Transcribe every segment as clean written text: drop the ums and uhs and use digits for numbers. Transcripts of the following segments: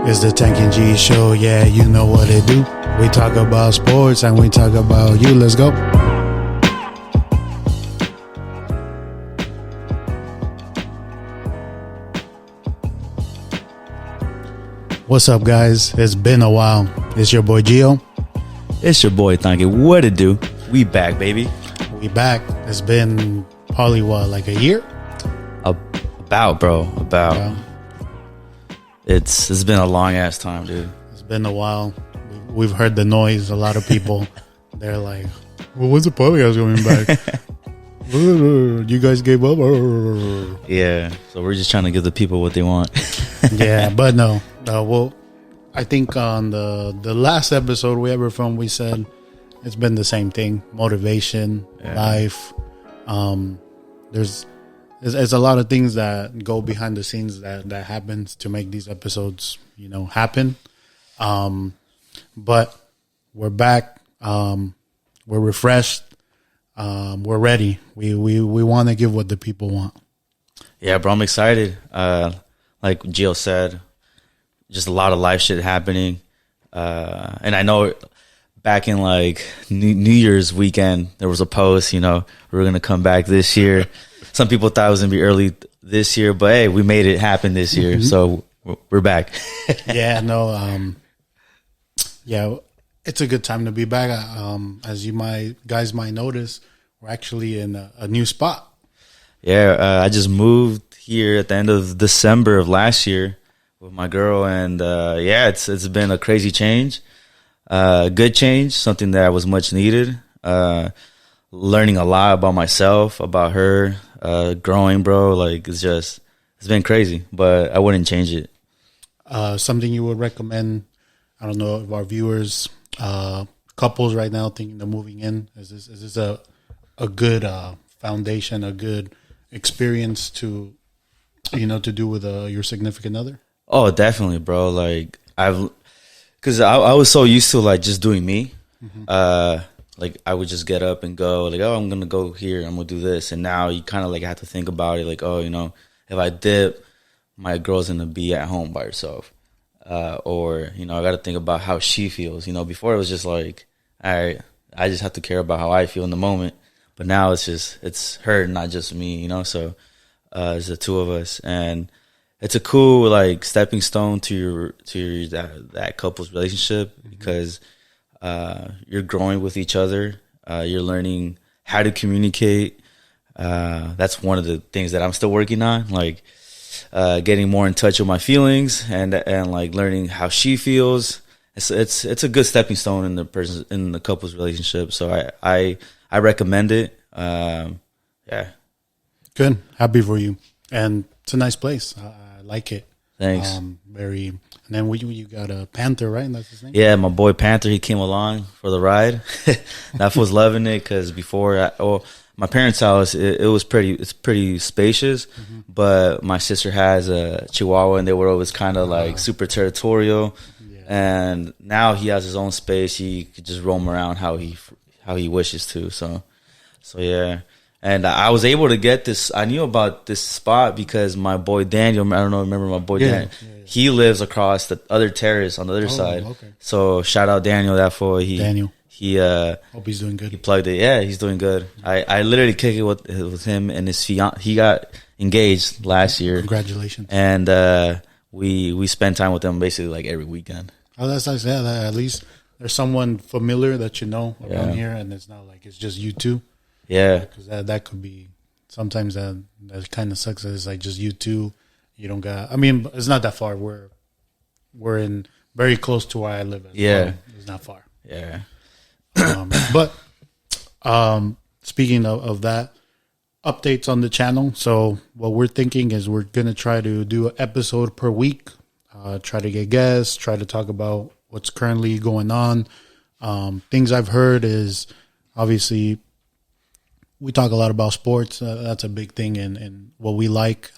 It's the Tank and G show. Yeah, you know what it do. We talk about sports and we talk about you. Let's go. What's up, guys? It's been a while. It's your boy Gio. It's your boy Tanky. What it do? We back, baby. We back. It's been probably what, like a year? About, bro. About. It's been a long ass time, dude. It's been a while. We've heard the noise. A lot of people, they're like, well, when's the podcast coming back? You guys gave up? Yeah, so we're just trying to give the people what they want. Yeah, but no. Well, I think on the last episode we ever filmed, we said it's been the same thing. Motivation, life. There's a lot of things that go behind the scenes that happens to make these episodes, happen. But we're back. We're refreshed. We're ready. We want to give what the people want. Yeah, bro, I'm excited. Like Gio said, just a lot of life shit happening. And I know back in like New Year's weekend, there was a post, we're going to come back this year. Some people thought it was going to be early this year, but hey, we made it happen this year. Mm-hmm. So we're back. Yeah, no. Yeah, it's a good time to be back. As you guys might notice, we're actually in a new spot. Yeah, I just moved here at the end of December of last year with my girl, and it's been a crazy change, good change, something that was much needed. Learning a lot about myself, about her, growing, bro. Like it's been crazy, but I wouldn't change it. Something you would recommend? I don't know if our viewers, couples right now thinking of moving in. Is this a good foundation, a good experience to do with your significant other? Oh, definitely, bro. Like because I was so used to like just doing me. Mm-hmm. Like I would just get up and go like, oh, I'm gonna go here, I'm gonna do this, and now you kind of like have to think about it, like, oh, if I dip, my girl's gonna be at home by herself, or I got to think about how she feels. Before it was just like, all right, I just have to care about how I feel in the moment, but now it's her, not just me. So it's the two of us, and it's a cool like stepping stone to that couple's relationship, mm-hmm. because you're growing with each other. You're learning how to communicate. That's one of the things that I'm still working on, like getting more in touch with my feelings and like learning how she feels. It's a good stepping stone in the couple's relationship. So I recommend it. Yeah. Good. Happy for you. And it's a nice place. I like it. Thanks. And then you got a Panther, right? That's his name? Yeah, my boy Panther, he came along for the ride. That was loving it because before, my parents' house, it's pretty spacious, mm-hmm. but my sister has a Chihuahua, and they were always kind of like super territorial. Yeah. And now he has his own space. He could just roam around how he wishes to. So yeah. And I was able to get this. I knew about this spot because my boy Daniel, I don't know, remember my boy Daniel? Yeah. He lives across the other terrace on the other side. Okay. So shout out Daniel, that fool. Daniel. He hope he's doing good. He plugged it. Yeah, he's doing good. I literally kicked it with him and his fiance. He got engaged last year. Congratulations. And we spend time with them basically like every weekend. Oh, that's nice. Yeah, at least there's someone familiar that around here, and it's not like it's just you two. Yeah, because that could be sometimes that kind of sucks. It's like just you two. You don't got. I mean, it's not that far. We're in very close to where I live. Yeah, it's not far. Yeah, but speaking of that, updates on the channel. So what we're thinking is we're gonna try to do an episode per week. Try to get guests. Try to talk about what's currently going on. Things I've heard is obviously. We talk a lot about sports. That's a big thing in what we like,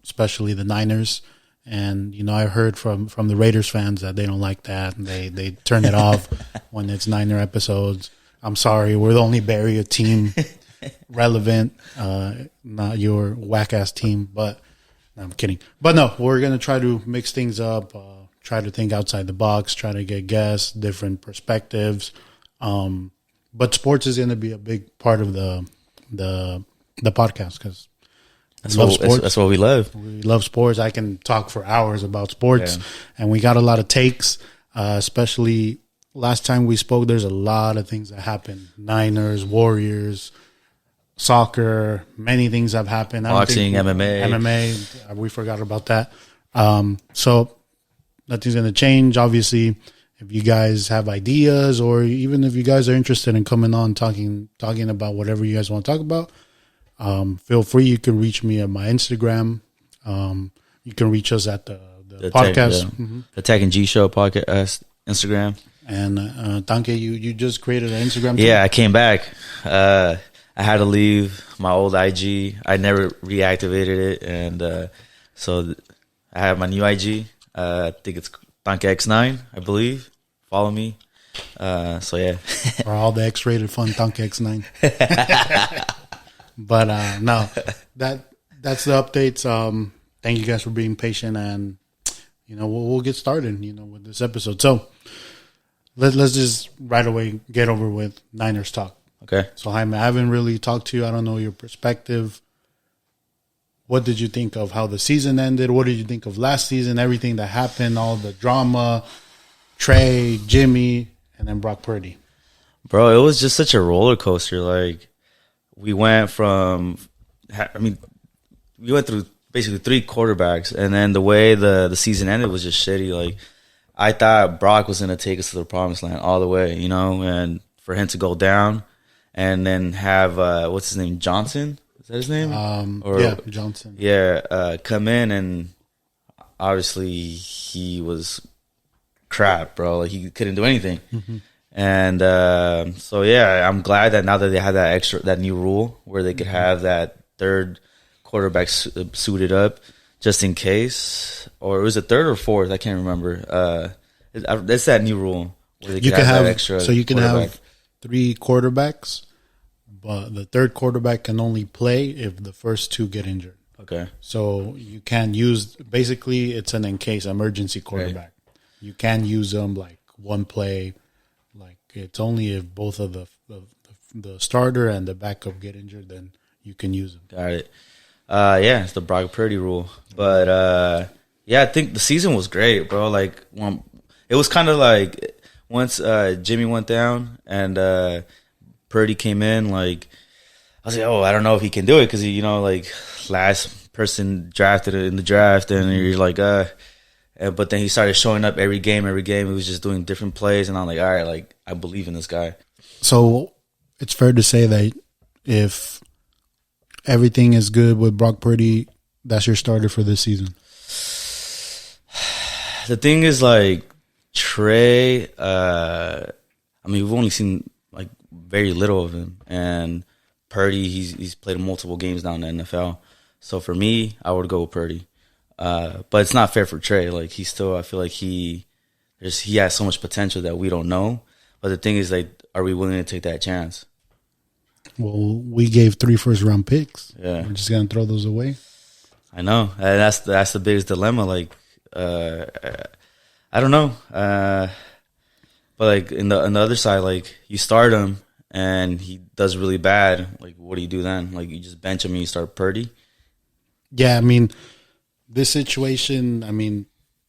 especially the Niners. And, I heard from the Raiders fans that they don't like that. And they turn it off when it's Niner episodes. I'm sorry. We're the only Bay Area team relevant, not your whack-ass team. But no, I'm kidding. But no, we're going to try to mix things up, try to think outside the box, try to get guests, different perspectives. But sports is going to be a big part of the podcast because that's what we love. We love sports. I can talk for hours about sports, and we got a lot of takes, especially last time we spoke. There's a lot of things that happened. Niners, Warriors, soccer, many things have happened. Boxing, MMA. We forgot about that. So nothing's going to change. Obviously, if you guys have ideas or even if you guys are interested in coming on talking about whatever you guys want to talk about, feel free. You can reach me at my Instagram. You can reach us at the podcast. The Tech and G Show podcast Instagram. And Tanke, you just created an Instagram too? Yeah, I came back. I had to leave my old IG. I never reactivated it. And so I have my new IG. I think it's Tanke X9, I believe. Follow me. So yeah. For all the X-rated fun, Tanke X9. But no, that's the updates. Thank you guys for being patient, and we'll get started. With this episode. So let's just right away get over with Niners talk. Okay. So Jaime, I haven't really talked to you. I don't know your perspective. What did you think of how the season ended? What did you think of last season? Everything that happened, all the drama, Trey, Jimmy, and then Brock Purdy. Bro, it was just such a roller coaster. Like, we went through basically 3 quarterbacks, and then the way the season ended was just shitty. Like, I thought Brock was going to take us to the promised land all the way, and for him to go down and then have, what's his name, Johnson? Is that his name? Johnson. Yeah, come in, and obviously he was crap, bro. Like, he couldn't do anything. Mm-hmm. And so yeah, I'm glad that now that they have that new rule where they could have that third quarterback suited up just in case, or it was a third or fourth, I can't remember. It's that new rule where they you can have that extra. So you can have 3 quarterbacks, but the third quarterback can only play if the first 2 get injured. Okay. So you can use, basically it's an in case emergency quarterback. Right. You can use them like one play. Like, it's only if both of the starter and the backup get injured, then you can use them. Got it. Yeah, it's the Brock Purdy rule. But yeah, I think the season was great, bro. Like, it was kind of like once Jimmy went down and Purdy came in, like, I was like, oh, I don't know if he can do it because he, like, last person drafted in the draft, and you're like, but then he started showing up every game. He was just doing different plays, and I'm like, all right, like, I believe in this guy. So it's fair to say that if everything is good with Brock Purdy, that's your starter for this season. The thing is, like, Trey, we've only seen, like, very little of him, and Purdy, he's played multiple games now in the NFL. So for me, I would go with Purdy. But it's not fair for Trey. Like, I feel like he has so much potential that we don't know. But the thing is, like, are we willing to take that chance? Well, we gave 3 first-round picks. Yeah, we're just gonna throw those away. I know, and that's the biggest dilemma. Like, I don't know. But like in the other side, like, you start him and he does really bad. Like, what do you do then? Like, you just bench him and you start Purdy? Yeah, this situation,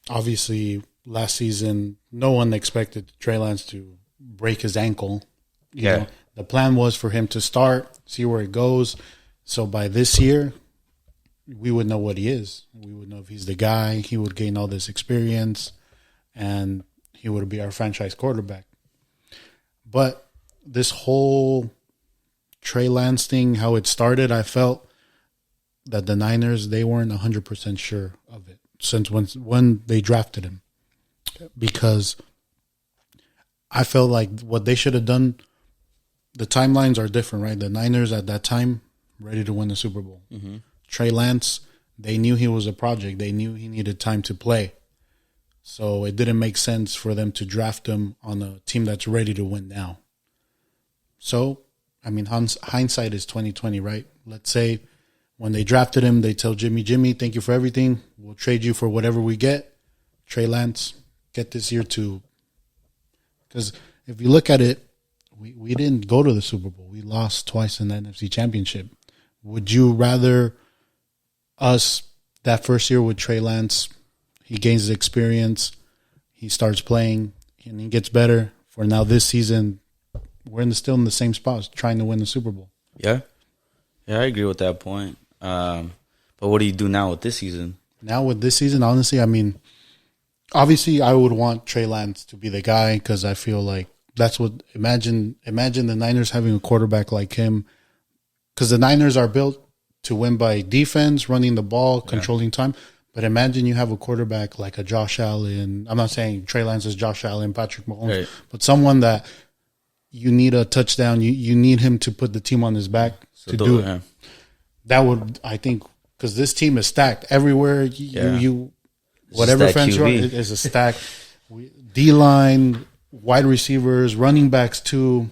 obviously last season, no one expected Trey Lance to break his ankle. You know, the plan was for him to start, see where it goes. So by this year, we would know what he is. We would know if he's the guy. He would gain all this experience, and he would be our franchise quarterback. But this whole Trey Lance thing, how it started, I felt that the Niners, they weren't 100% sure of it since when they drafted him. Because I felt like what they should have done, the timelines are different, right? The Niners at that time, ready to win the Super Bowl. Mm-hmm. Trey Lance, they knew he was a project. They knew he needed time to play. So it didn't make sense for them to draft him on a team that's ready to win now. So, hindsight is 20/20, right? Let's say when they drafted him, they tell Jimmy, thank you for everything. We'll trade you for whatever we get. Trey Lance, get this year to, because if you look at it, we didn't go to the Super Bowl. We lost twice in the NFC Championship. Would you rather us that first year with Trey Lance, he gains his experience, he starts playing, and he gets better, for now this season, we're still in the same spot, trying to win the Super Bowl? Yeah, I agree with that point. But what do you do now with this season? Now with this season, honestly, I mean, obviously I would want Trey Lance to be the guy, because I feel like that's what, imagine the Niners having a quarterback like him, because the Niners are built to win by defense, running the ball, controlling time. But imagine you have a quarterback like a Josh Allen. I'm not saying Trey Lance is Josh Allen, Patrick Mahomes, right, but someone that you need a touchdown. You need him to put the team on his back to do it. Yeah. That would, I think, because this team is stacked everywhere. You whatever fans you're on is a stack. D-line, wide receivers, running backs too,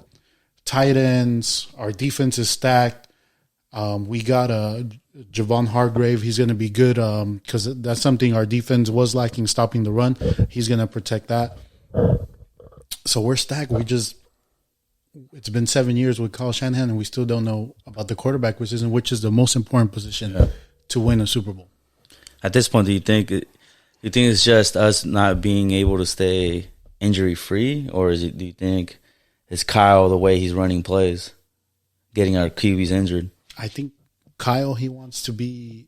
tight ends. Our defense is stacked. We got Javon Hargrave. He's going to be good because that's something our defense was lacking, stopping the run. He's going to protect that. So we're stacked. It's been 7 years with Kyle Shanahan, and we still don't know about the quarterback position, which is the most important position to win a Super Bowl. At this point, do you think it's just us not being able to stay injury free, or do you think it's Kyle, the way he's running plays, getting our QBs injured? I think Kyle, he wants to be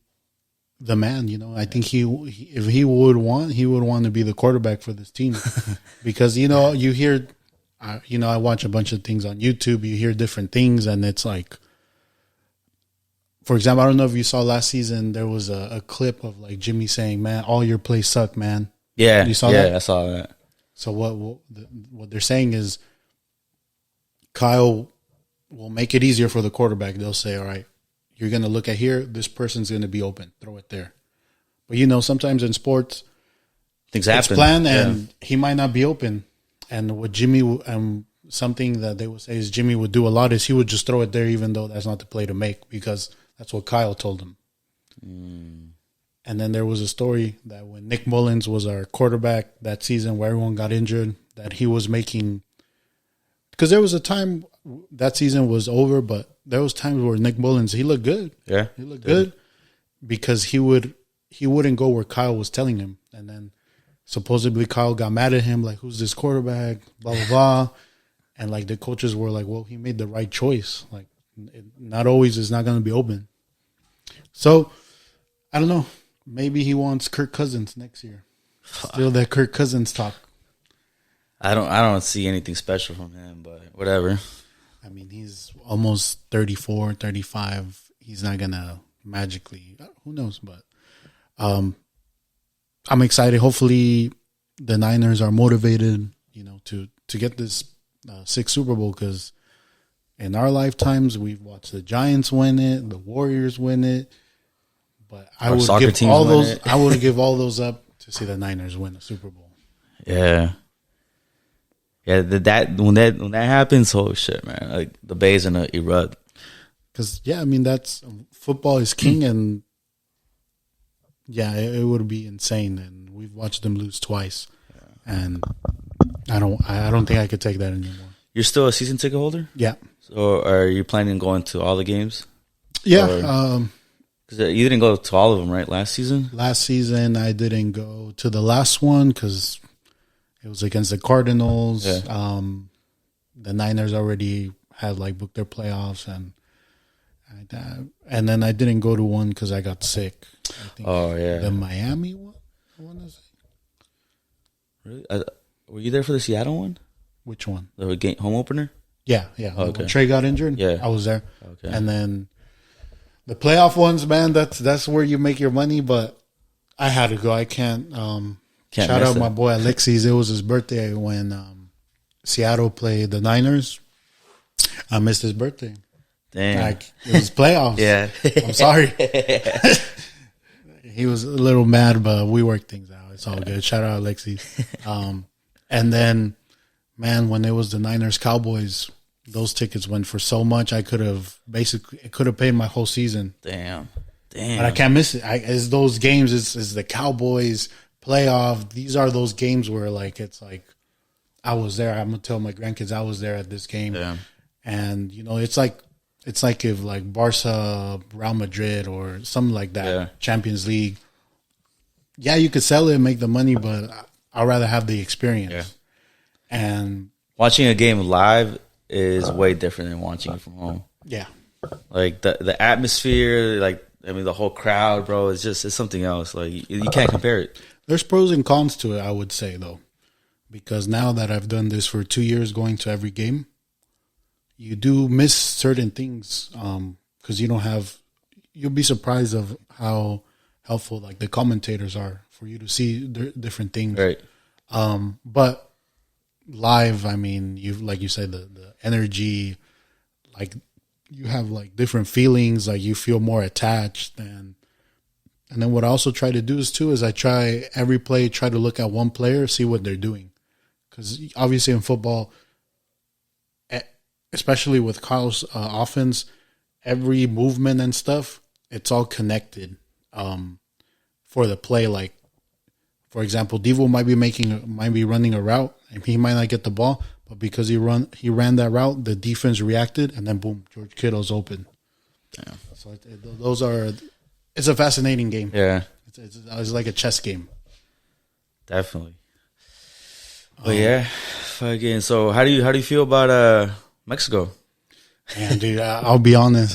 the man. I think if he would want to be the quarterback for this team, because you hear, I watch a bunch of things on YouTube. You hear different things, and it's like, for example, I don't know if you saw last season, there was a clip of like Jimmy saying, "Man, all your plays suck, man." Yeah, you saw that? I saw that. So what they're saying is, Kyle will make it easier for the quarterback. They'll say, all right, you're going to look at here. This person's going to be open. Throw it there. But, sometimes in sports, things happen. It's planned, and he might not be open. And what Jimmy, something that they would say is Jimmy would do a lot is he would just throw it there, even though that's not the play to make, because that's what Kyle told him. And then there was a story that when Nick Mullins was our quarterback that season where everyone got injured, that he was making, because there was a time that season was over, but there was times where Nick Mullins, he looked good. Yeah. He looked good because he wouldn't go where Kyle was telling him. And then supposedly Kyle got mad at him, like, who's this quarterback, blah, blah, blah. And like the coaches were like, well, he made the right choice. Like, not always is not going to be open. So, I don't know. Maybe he wants Kirk Cousins next year. Still that Kirk Cousins talk. I don't see anything special from him, but whatever. I mean, he's almost 34, 35. He's not going to magically, who knows, but I'm excited. Hopefully the Niners are motivated, to get this sixth Super Bowl, because in our lifetimes, we've watched the Giants win it, the Warriors win it, but I would give all those up to see the Niners win a Super Bowl. Yeah. Yeah, when that happens, oh shit, man! Like the Bay's gonna erupt. Because that's football is king, and it would be insane. And we've watched them lose twice, and I don't think I could take that anymore. You're still a season ticket holder? Yeah. So are you planning on going to all the games? Yeah. Because you didn't go to all of them, right? Last season. Last season, I didn't go to the last one because it was against the Cardinals. Yeah. The Niners already had booked their playoffs, and then I didn't go to one because I got sick. I think the Miami one. I want to say. Really? Were you there for the Seattle one? Which one? The game home opener? Yeah. Oh, okay. When Trey got injured. Yeah, I was there. Okay. And then the playoff ones, man. That's where you make your money. But I had to go. I can't. Shout out my boy Alexis. It was his birthday when Seattle played the Niners. I missed his birthday. Damn. It was playoffs. Yeah. I'm sorry. He was a little mad, but we worked things out. It's all good. Shout out Alexis. And then, man, when it was the Niners Cowboys, those tickets went for so much. It could have paid my whole season. Damn. But I can't miss it. It's those games. It's the Cowboys playoff. These are those games where like it's like I was there. I'm gonna tell my grandkids I was there at this game. Yeah. And it's like if like Barca, Real Madrid, or something like that, Champions League. Yeah, you could sell it and make the money, but I'd rather have the experience. Yeah. And watching a game live is way different than watching it from home. Yeah. Like the atmosphere, like the whole crowd, bro, it's something else. Like you can't compare it. There's pros and cons to it, I would say, though, because now that I've done this for 2 years, going to every game, you do miss certain things because you'll be surprised of how helpful like the commentators are for you to see different things. Right. But live, I mean, like you said, the energy, like you have like different feelings, like you feel more attached. And then what I also try to do is I try every play, try to look at one player, see what they're doing. Because obviously in football, especially with Kyle's offense, every movement and stuff, it's all connected for the play. Like, for example, Devo might be running a route, and he might not get the ball, but because he ran that route, the defense reacted, and then boom, George Kittle's open. Yeah. So it's a fascinating game. Yeah, it's like a chess game. Definitely. But yeah, fucking. So how do you feel about Mexico? Man, dude, I'll be honest.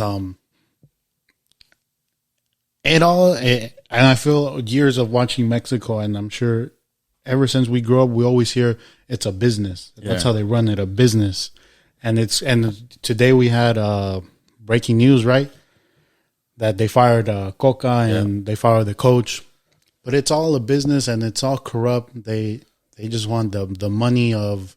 And I feel years of watching Mexico, and I'm sure ever since we grew up, we always hear it's a business. That's how they run it, a business. And today we had breaking news, right? That they fired Coca and they fired the coach. But it's all a business, and it's all corrupt. They just want the money of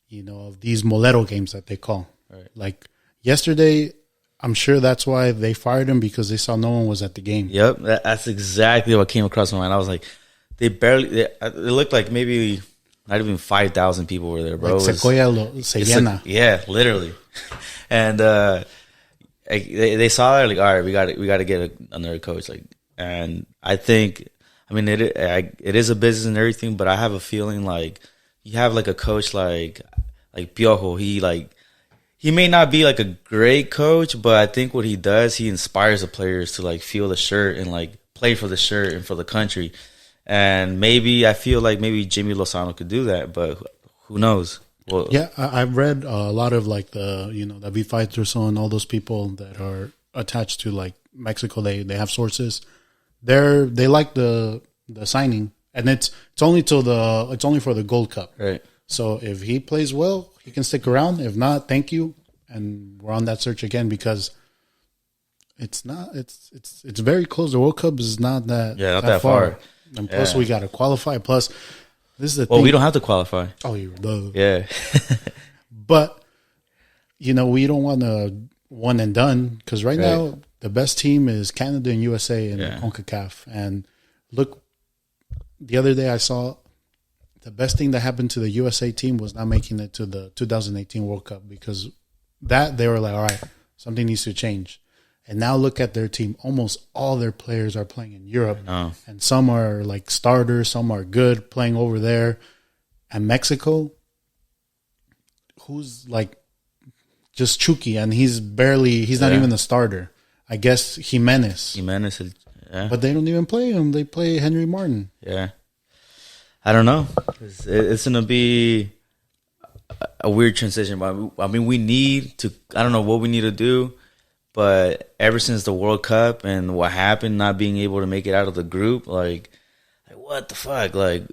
these Molero games that they call. Right. Like yesterday, I'm sure that's why they fired him, because they saw no one was at the game. Yep, that's exactly what came across my mind. I was like, it looked like maybe not even 5,000 people were there, bro. Like se llena. Yeah, literally. And they saw it, like, all right, we got to get another coach. Like, and I think, I mean, it is a business and everything, but I have a feeling like you have like a coach like Piojo. He may not be like a great coach, but I think what he does, he inspires the players to like feel the shirt and like play for the shirt and for the country. And I feel like maybe Jimmy Lozano could do that, but who knows? Well, yeah, I've read a lot of like David Faitelson and all those people that are attached to like Mexico. They have sources. They like the signing, and it's only for the Gold Cup. Right. So if he plays well, he can stick around. If not, thank you. And we're on that search again, because it's very close. The World Cup is not that far. And plus we got to qualify. Plus this is the thing. Well, we don't have to qualify. Oh, yeah. But we don't want a one and done, because right now the best team is Canada and USA in CONCACAF. And look, the other day I saw the best thing that happened to the USA team was not making it to the 2018 World Cup, because they were like, all right, something needs to change. And now look at their team. Almost all their players are playing in Europe. And some are like starters, some are good playing over there. And Mexico, who's like just Chucky, and he's not even a starter. I guess Jimenez, yeah. But they don't even play him. They play Henry Martin. Yeah. I don't know. It's going to be a weird transition. I mean, we need to, I don't know what we need to do, but ever since the World Cup and what happened, not being able to make it out of the group, like what the fuck? Like,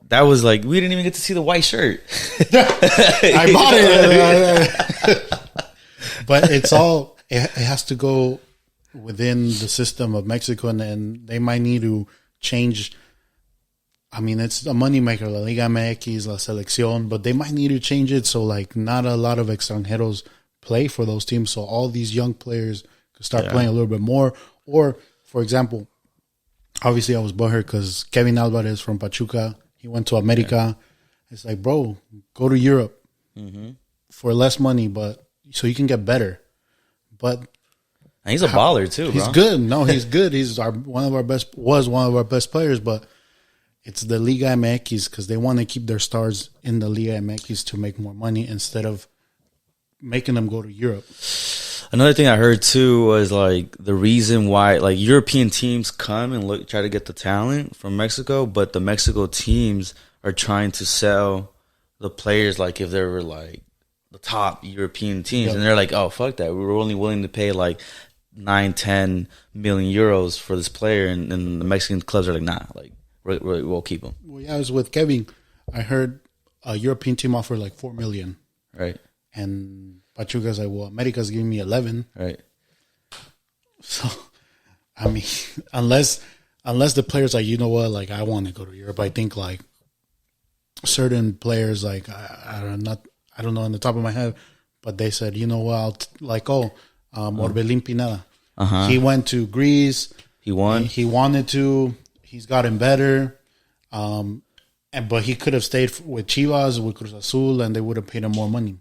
that was like, we didn't even get to see the white shirt. I bought it. But it has to go within the system of Mexico, and they might need to change. I mean, it's a moneymaker, La Liga MX, La Selección, but they might need to change it so like not a lot of extranjeros play for those teams, so all these young players could start playing a little bit more. Or, for example, obviously I was butthurt because Kevin Alvarez from Pachuca, he went to America. Yeah. It's like, bro, go to Europe for less money, but so you can get better. But and he's a baller too, bro. He's good. No, he's good. He's one of our best players, but it's the Liga MX because they want to keep their stars in the Liga MX to make more money instead of making them go to Europe. Another thing I heard too was like the reason why like European teams come and try to get the talent from Mexico, but the Mexico teams are trying to sell the players like if they were like the top European teams, and they're like, oh fuck that, we were only willing to pay like 9-10 million euros for this player, and the Mexican clubs are like, nah, like we'll keep him. Well, yeah, I was with Kevin. I heard a European team offer like 4 million, right? And Pachuca's like, well, America's giving me 11, right? So, I mean, unless the players like, you know what, like I want to go to Europe. I think like certain players, like I don't know on the top of my head, but they said, you know what, Orbelín Pineda. He went to Greece. He won. He wanted to. He's gotten better. But he could have stayed with Chivas, with Cruz Azul, and they would have paid him more money.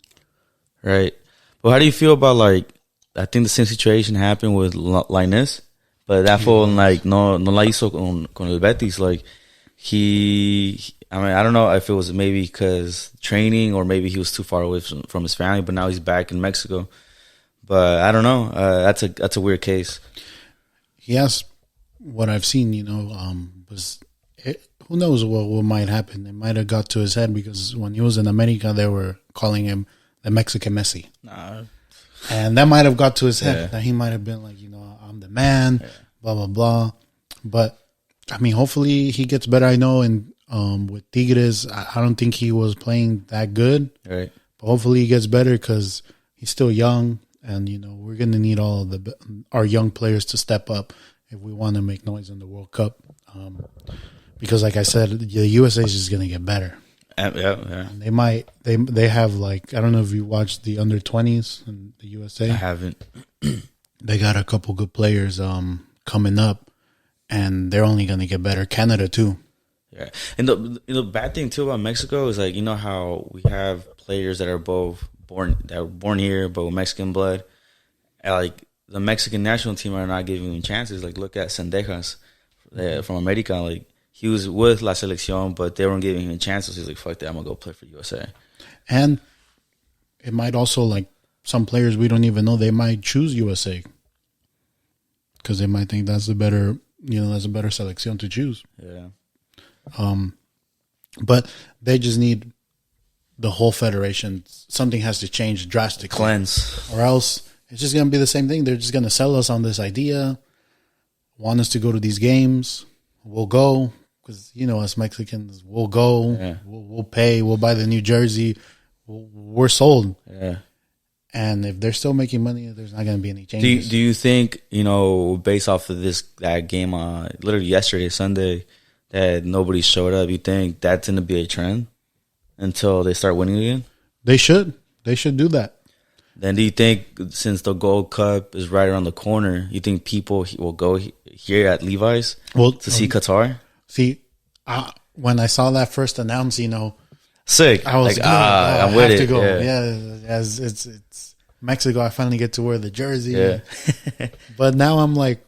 Right. Well, how do you feel about like? I think the same situation happened with Lainez, but that fool like no la hizo con el Betis. Like I mean, I don't know if it was maybe because training or maybe he was too far away from his family, but now he's back in Mexico. But I don't know. That's a weird case. Yes, what I've seen, who knows what might happen. It might have got to his head because when he was in America, they were calling him the Mexican Messi. Nah. And that might have got to his head. That he might have been like, I'm the man, blah, blah, blah. But, I mean, hopefully he gets better. I know with Tigres, I don't think he was playing that good. Right. But hopefully he gets better because he's still young. And, we're going to need all of our young players to step up if we want to make noise in the World Cup. Because, like I said, the USA is just going to get better. Yeah. And they have, like, I don't know if you watched the under-20s in the USA. I haven't. They got a couple good players coming up, and they're only going to get better. Canada, too. Yeah. And the bad thing, too, about Mexico is, like, how we have players that are born here, but with Mexican blood. And, like, the Mexican national team are not giving them chances. Like, look at Sendejas from America. Like, he was with La Selección, but they weren't giving him chances. He's like, fuck that, I'm going to go play for USA. And it might also, like, some players we don't even know, they might choose USA. Because they might think that's a better Selección to choose. Yeah. But they just need the whole federation. Something has to change drastically. Cleanse. Or else it's just going to be the same thing. They're just going to sell us on this idea, want us to go to these games. We'll go because, us Mexicans, we'll go. Yeah. We'll pay. We'll buy the new jersey. We're sold. Yeah. And if they're still making money, there's not going to be any changes. Do you think, based off of that game literally yesterday, Sunday, that nobody showed up, you think that's going to be a trend until they start winning again? They should do that. Then do you think, since the Gold Cup is right around the corner, you think people will go here at Levi's to see Qatar? See, when I saw that first announced, sick. I was like, I'm with it. To go. Yeah, as it's Mexico, I finally get to wear the jersey. Yeah. But now I'm like,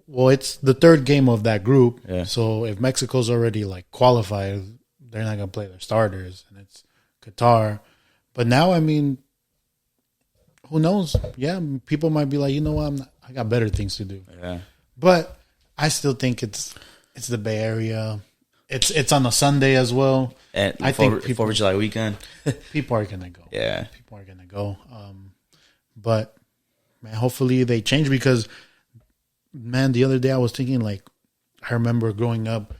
well, it's the third game of that group. Yeah. So if Mexico's already like qualified, they're not gonna play their starters, and it's Qatar. But now, I mean, who knows? Yeah, people might be like, I got better things to do. Yeah. But I still think it's the Bay Area. It's on a Sunday as well. And I think 4th of July weekend. People are gonna go. Yeah. People are gonna go. But man, hopefully they change because, man, the other day I was thinking, like, I remember growing up,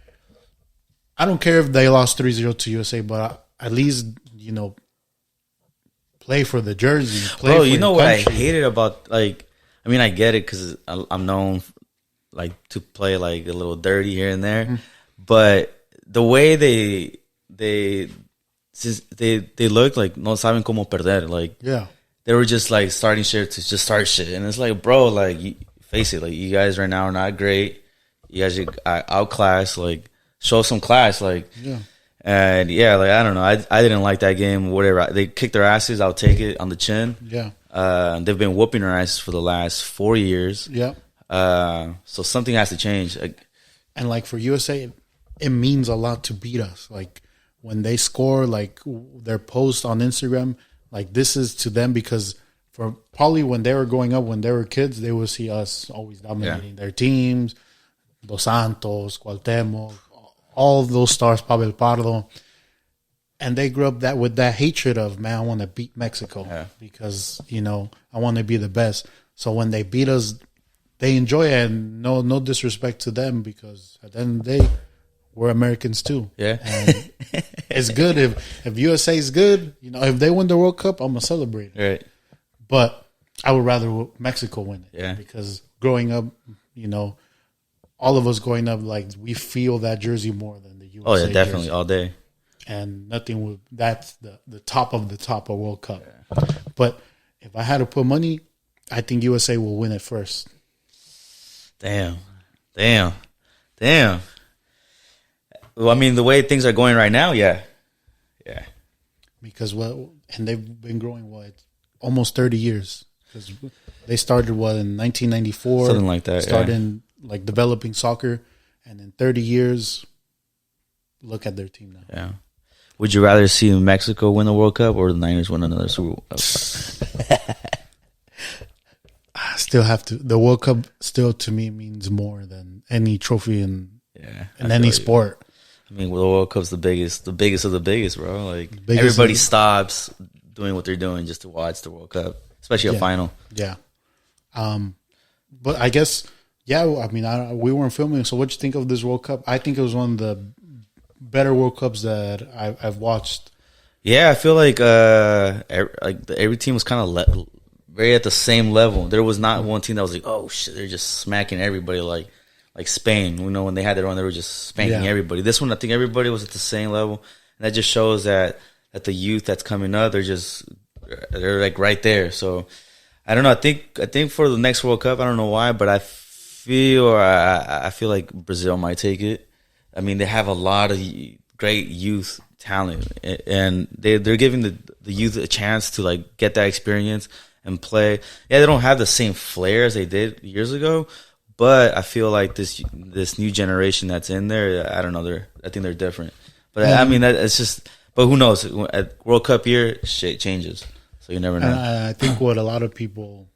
I don't care if they lost 3-0 to USA, but at least, play for the jersey. Play Bro, you know what I hated about, like, I mean, I get it because I'm known, like, to play, like, a little dirty here and there. Mm-hmm. But the way they look like no saben cómo perder. Like, yeah, they were just like starting shit to just start shit, and it's like, bro, like, face it, like, you guys right now are not great. You guys are outclassed. Like, show some class. Like, yeah. And yeah, like, I don't know. I didn't like that game. Whatever, they kicked their asses. I'll take it on the chin. Yeah. They've been whooping their asses for the last 4 years. Yeah. So something has to change. Like, and like for USA, it means a lot to beat us. Like when they score, like their post on Instagram, like this is to them because for probably when they were growing up, when they were kids, they would see us always dominating their teams, Dos Santos, Cuauhtemoc, all of those stars, Pavel Pardo. And they grew up that with that hatred of, man, I want to beat Mexico because, you know, I want to be the best. So when they beat us, they enjoy it, and no disrespect to them because at the end of the day, we're Americans too. Yeah. And it's good if USA is good, you know, if they win the World Cup, I'm going to celebrate it. Right. But I would rather Mexico win it. Yeah. Because growing up, you know, all of us growing up, like we feel that jersey more than the USA. Oh yeah, definitely jersey. all day. And nothing would. That's the top of the top of World Cup. Yeah. But if I had to put money, I think USA will win it first. Damn. Well, I mean, the way things are going right now, yeah. Because and they've been growing almost 30 years. Because they started in 1994, something like that. Started like developing soccer, and in 30 years, look at their team now. Yeah. Would you rather see Mexico win the World Cup or the Niners win another Super Bowl? I still have to. The World Cup still to me means more than any trophy in any sport. I mean, the World Cup's the biggest of the biggest, bro. Like everybody stops doing what they're doing just to watch the World Cup, especially a final. Yeah. But I guess, I mean, we weren't filming. So what do you think of this World Cup? I think it was one of the better World Cups that I've watched. Yeah, I feel like every team was kind of very at the same level. There was not one team that was like, oh shit, they're just smacking everybody like Spain. You know, when they had their own, they were just spanking everybody. This one, I think everybody was at the same level, and that just shows that the youth that's coming up, they're like right there. So I don't know. I think for the next World Cup, I don't know why, but I feel like Brazil might take it. I mean, they have a lot of great youth talent, and they're giving the youth a chance to like get that experience and play. Yeah, they don't have the same flair as they did years ago, but I feel like this new generation that's in there, I don't know, I think they're different. But I mean, it's just. But who knows? At World Cup year, shit changes, so you never know. I think what a lot of people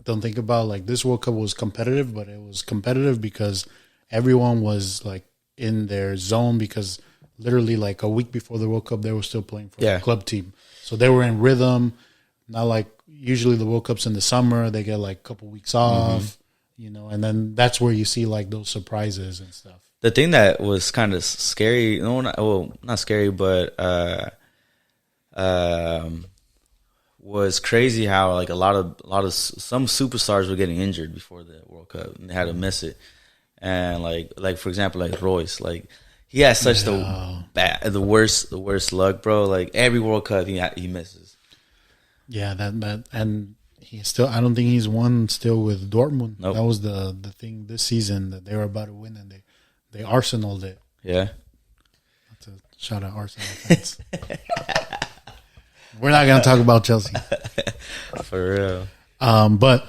don't think about, like this World Cup was competitive, but it was competitive because everyone was like in their zone because literally like a week before the World Cup, they were still playing for the club team. So they were in rhythm, not like usually the World Cup's in the summer. They get like a couple weeks off, you know, and then that's where you see like those surprises and stuff. The thing that was kind of scary, not scary, but was crazy how like a lot of some superstars were getting injured before the World Cup and they had to miss it. And like for example, like Royce, like he has such the worst luck, bro. Like every World Cup he misses. Yeah, that and he still. I don't think he's won still with Dortmund. Nope. That was the thing this season that they were about to win, and they Arsenaled it. Yeah. That's a shout out Arsenal fans. We're not gonna talk about Chelsea for real. But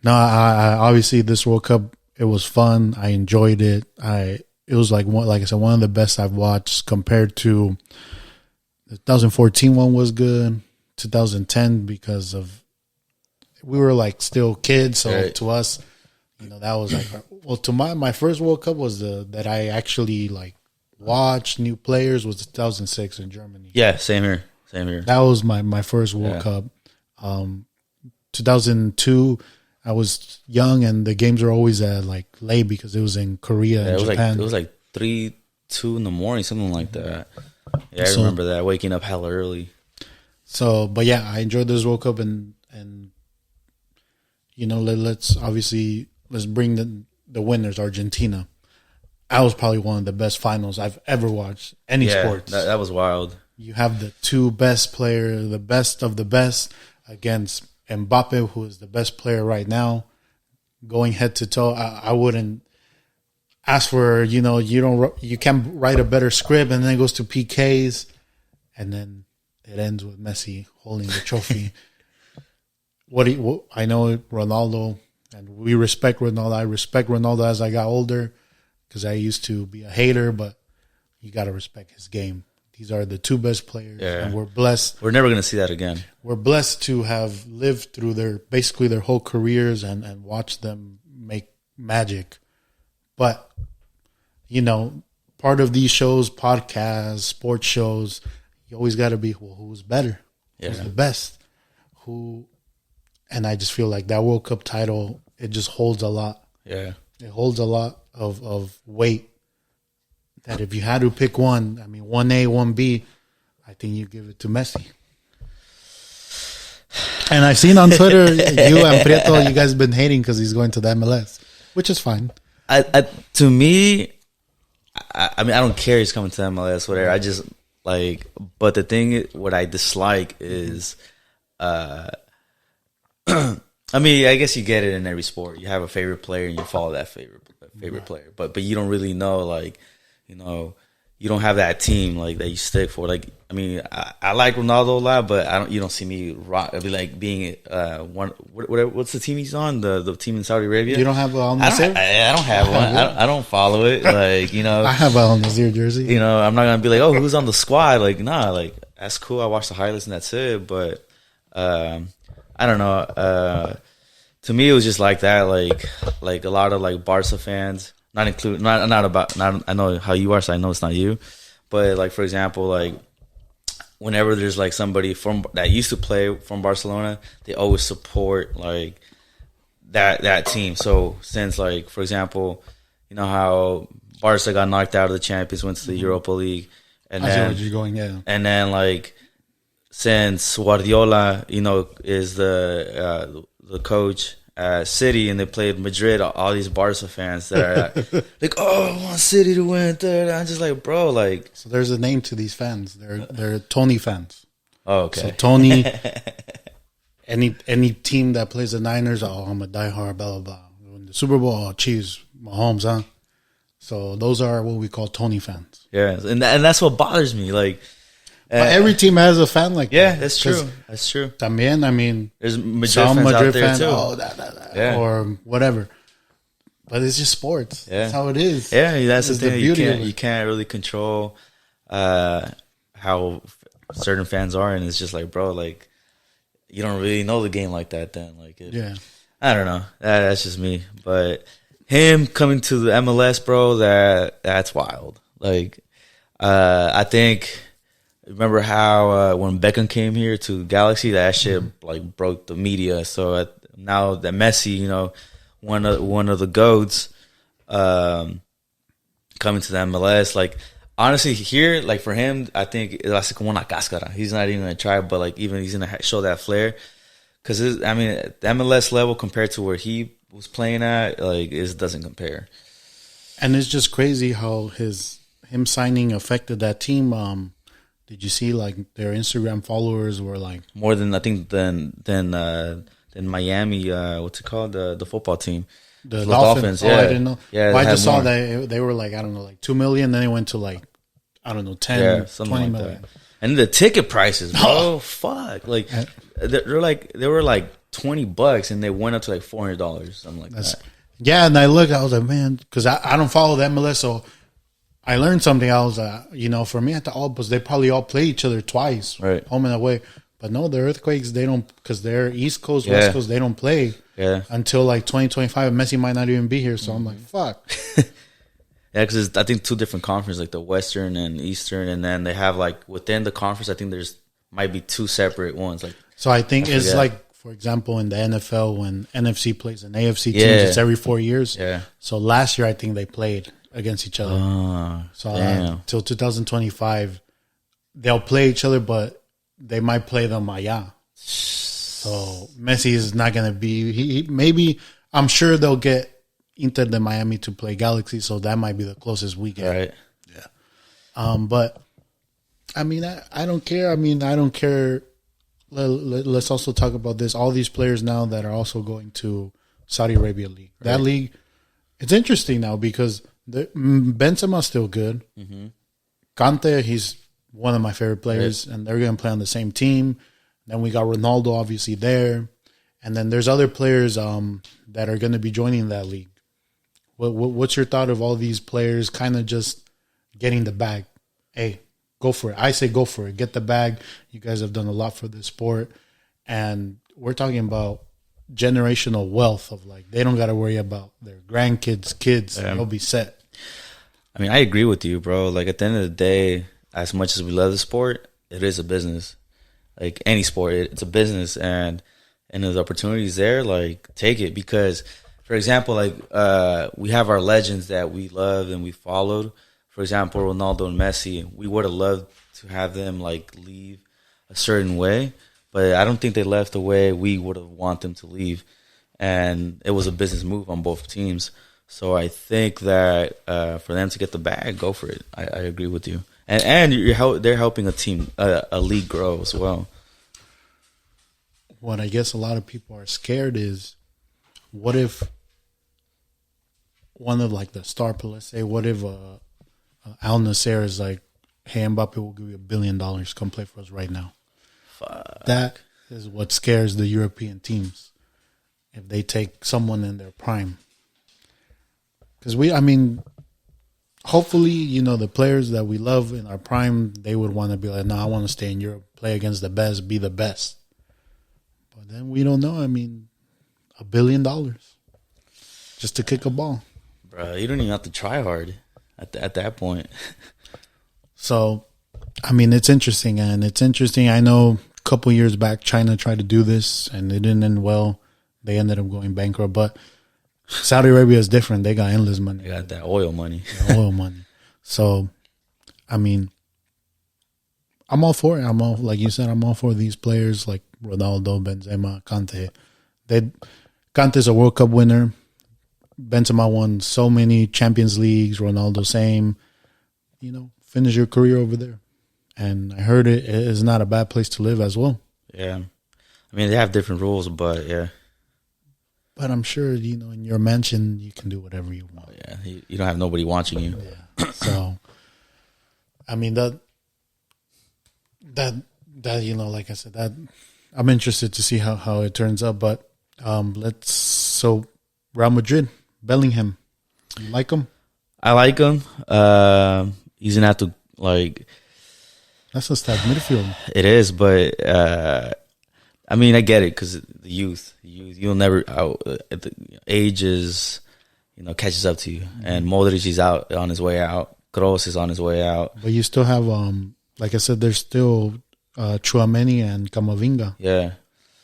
no, I obviously this World Cup. It was fun. I enjoyed it. It was like I said, one of the best I've watched compared to the 2014 one was good. 2010 because of we were like still kids, so to us, you know, that was like to my first World Cup was that I actually like watched new players was 2006 in Germany. Yeah, same here. That was my first World Cup. 2002. I was young, and the games were always like late because it was in Korea and Japan. It was like 3-2 in the morning, something like that. Yeah, I remember that, waking up hella early. So, but yeah, I enjoyed this World Cup, and you know, let's bring the winners, Argentina. That was probably one of the best finals I've ever watched any sports. That was wild. You have the two best players, the best of the best, against Mbappe, who is the best player right now, going head to toe. I wouldn't ask for, you know, you can't write a better script, and then it goes to PKs, and then it ends with Messi holding the trophy. I know Ronaldo, and we respect Ronaldo. I respect Ronaldo as I got older because I used to be a hater, but you got to respect his game. These are the two best players, and we're blessed. We're never going to see that again. We're blessed to have lived through their whole careers and watch them make magic. But, you know, part of these shows, podcasts, sports shows, you always got to be, well, who's better? Who's the best? And I just feel like that World Cup title, it just holds a lot. Yeah. It holds a lot of weight. That if you had to pick one, I mean, 1A, 1B, I think you give it to Messi. And I've seen on Twitter, you and Prieto, you guys been hating because he's going to the MLS, which is fine. To me, I mean, I don't care he's coming to MLS, whatever. I just, like, but the thing, what I dislike is, I mean, I guess you get it in every sport. You have a favorite player and you follow that favorite player. But you don't really know, like, you know, you don't have that team like that you stick for. Like, I mean, I like Ronaldo a lot, but you don't see me I'd be like being what's the team he's on? The team in Saudi Arabia. You don't have Al Nassr? I don't have one. I don't follow it. Like, you know, I have Al Nassr jersey. You know, I'm not gonna be like, oh, who's on the squad? Like, nah, like that's cool. I watch the highlights and that's it. But I don't know. To me, it was just like that. Like a lot of like Barca fans. I know how you are, so I know it's not you. But like, for example, like whenever there's like somebody that used to play from Barcelona, they always support like that team. So since, like, for example, you know how Barca got knocked out of the Champions, went to the Europa League, and then like since Guardiola, you know, is the coach at City, and they played Madrid, all these Barca fans that are like, oh, I want City to win. I'm just like, bro, like. So there's a name to these fans. They're Tony fans. Oh, okay. So Tony, any team that plays the Niners, oh, I'm a diehard, blah, blah, blah. When the Super Bowl, oh, geez, Mahomes, huh? So those are what we call Tony fans. Yeah, and that's what bothers me, like. But every team has a fan like that. Yeah, that's true. That's true. También, I mean, there's Madrid fans out there too. Or whatever. But it's just sports. Yeah. That's how it is. Yeah, that's the thing. You can't really control how certain fans are, and it's just like, bro, like, you don't really know the game like that. Then, like, I don't know. That's just me. But him coming to the MLS, bro, that's wild. Like, I think. Remember how when Beckham came here to Galaxy, that shit like broke the media. So now that Messi, you know, one of the GOATs, coming to the MLS, like, honestly, here, like, for him, I think it's like una cáscara. He's not even gonna try, but like, even he's gonna show that flair, because I mean, the MLS level compared to where he was playing at, like, it doesn't compare. And it's just crazy how him signing affected that team. Did you see, like, their Instagram followers were like more than, I think, than Miami? What's it called? The football team, the Dolphins. Yeah, I didn't know. Yeah, well, I just saw that they were like, I don't know, like 2 million. Then they went to like, I don't know, 10, 20 like million. That. And the ticket prices, bro, fuck, like they were like $20, and they went up to like $400, something like that. Yeah, and I was like, man, because I don't follow the MLS, so. I learned something else. You know, for me at the Albus, they probably all play each other twice, right, home and away. But no, the Earthquakes, they don't, because they're East Coast, West Coast, they don't play until like 2025. Messi might not even be here, so I'm like, fuck. Yeah, because I think 2 different conferences, like the Western and Eastern, and then they have like within the conference, I think there's might be 2 separate ones. Like, so I think it's like, for example, in the NFL when NFC plays an AFC teams, it's every 4 years. Yeah. So last year I think they played against each other. Till 2025, they'll play each other, but they might play them allá. So Messi is not going to be. He maybe, I'm sure they'll get Inter de Miami to play Galaxy, so that might be the closest we get. Right. Yeah. But I mean, I don't care. I mean, I don't care. Let's also talk about this. All these players now that are also going to Saudi Arabia League. That league, it's interesting now because Benzema's still good. Mm-hmm. Kante, he's one of my favorite players, and they're going to play on the same team. Then we got Ronaldo, obviously, there. And then there's other players that are going to be joining that league. What's your thought of all these players kind of just getting the bag? hey, go for it. I say go for it. Get the bag. You guys have done a lot for this sport. And we're talking about generational wealth of like, they don't got to worry about their grandkids, kids. They'll be set. I mean, I agree with you, bro. Like, at the end of the day, as much as we love the sport, it is a business. Like, any sport, it's a business. And there's opportunities there, like, take it. Because, for example, like, we have our legends that we love and we followed. For example, Ronaldo and Messi. We would have loved to have them, like, leave a certain way. But I don't think they left the way we would have want them to leave. And it was a business move on both teams. So I think that for them to get the bag, go for it. I agree with you. And they're helping a team, a league grow as well. What I guess a lot of people are scared is, what if one of like the star players, let's say, what if Al Nasser is like, hey, Mbappe will give you $1 billion, come play for us right now. Fuck. That is what scares the European teams if they take someone in their prime. Because hopefully, the players that we love in our prime, they would want to be like, no, I want to stay in Europe, play against the best, be the best. But then we don't know. $1 billion just to kick a ball. Bro, you don't even have to try hard at that point. So, it's interesting. And it's interesting. I know a couple years back, China tried to do this and it didn't end well. They ended up going bankrupt. But Saudi Arabia is different. They got endless money. They got that oil money. So, I'm all for it. Like you said, I'm all for these players like Ronaldo, Benzema, Kante. Kante's a World Cup winner. Benzema won so many Champions Leagues. Ronaldo, same. Finish your career over there. And I heard it is not a bad place to live as well. Yeah. They have different rules, but yeah. But I'm sure, in your mansion, you can do whatever you want. Yeah, you don't have nobody watching you. Yeah. So, that like I said, that I'm interested to see how it turns out. But so Real Madrid, Bellingham, you like him? I like him. He's gonna have to That's a stacked midfield. It is, but I get it because the youth, you'll never age is, catches up to you. And Modric is out on his way out. Kroos is on his way out. But you still have, like I said, there's still Tchouaméni and Camavinga. Yeah.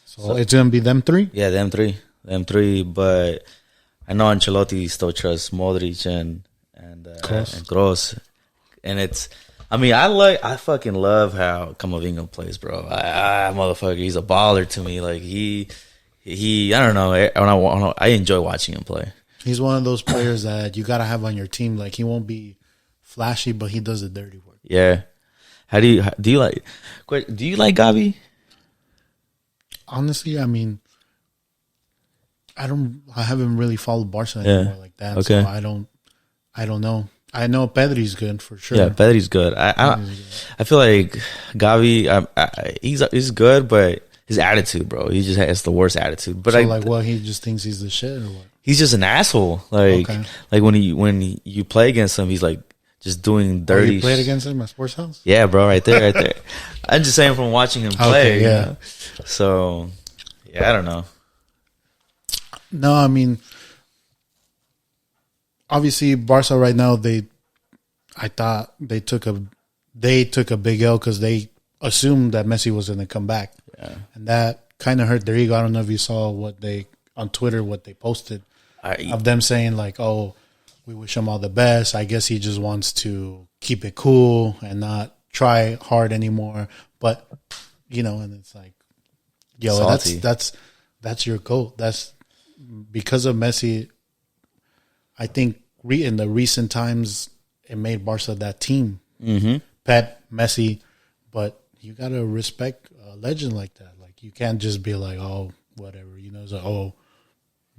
So it's gonna be them three. Yeah, them three. But I know Ancelotti still trusts Modric and Kroos, and it's. I fucking love how Camavinga plays, bro. Motherfucker, he's a baller to me. Like he I don't know. I enjoy watching him play. He's one of those players that you gotta have on your team. Like he won't be flashy, but he does the dirty work. Yeah. Do you like Gavi? Honestly, I haven't really followed Barca anymore like that. Okay. So I don't know. I know Pedri's good for sure. Yeah, Pedri's good. I feel like Gavi, he's good, but his attitude, bro, he just has the worst attitude. But so he just thinks he's the shit, or what? He's just an asshole. Like when you play against him, he's like just doing dirty. You played against him at Sports House? Yeah, bro, right there. I'm just saying from watching him play. Okay, yeah. So yeah, I don't know. No, obviously, Barca right now, I thought they took a big L because they assumed that Messi was going to come back. Yeah. And that kind of hurt their ego. I don't know if you saw on Twitter, what they posted of them saying like, oh, we wish him all the best. I guess he just wants to keep it cool and not try hard anymore. But, and it's like, yo, salty. That's your goal. That's because of Messi. I think in the recent times, it made Barca that team. Mm-hmm. Pep, Messi, but you got to respect a legend like that. Like, you can't just be like, oh, whatever. It's like, oh,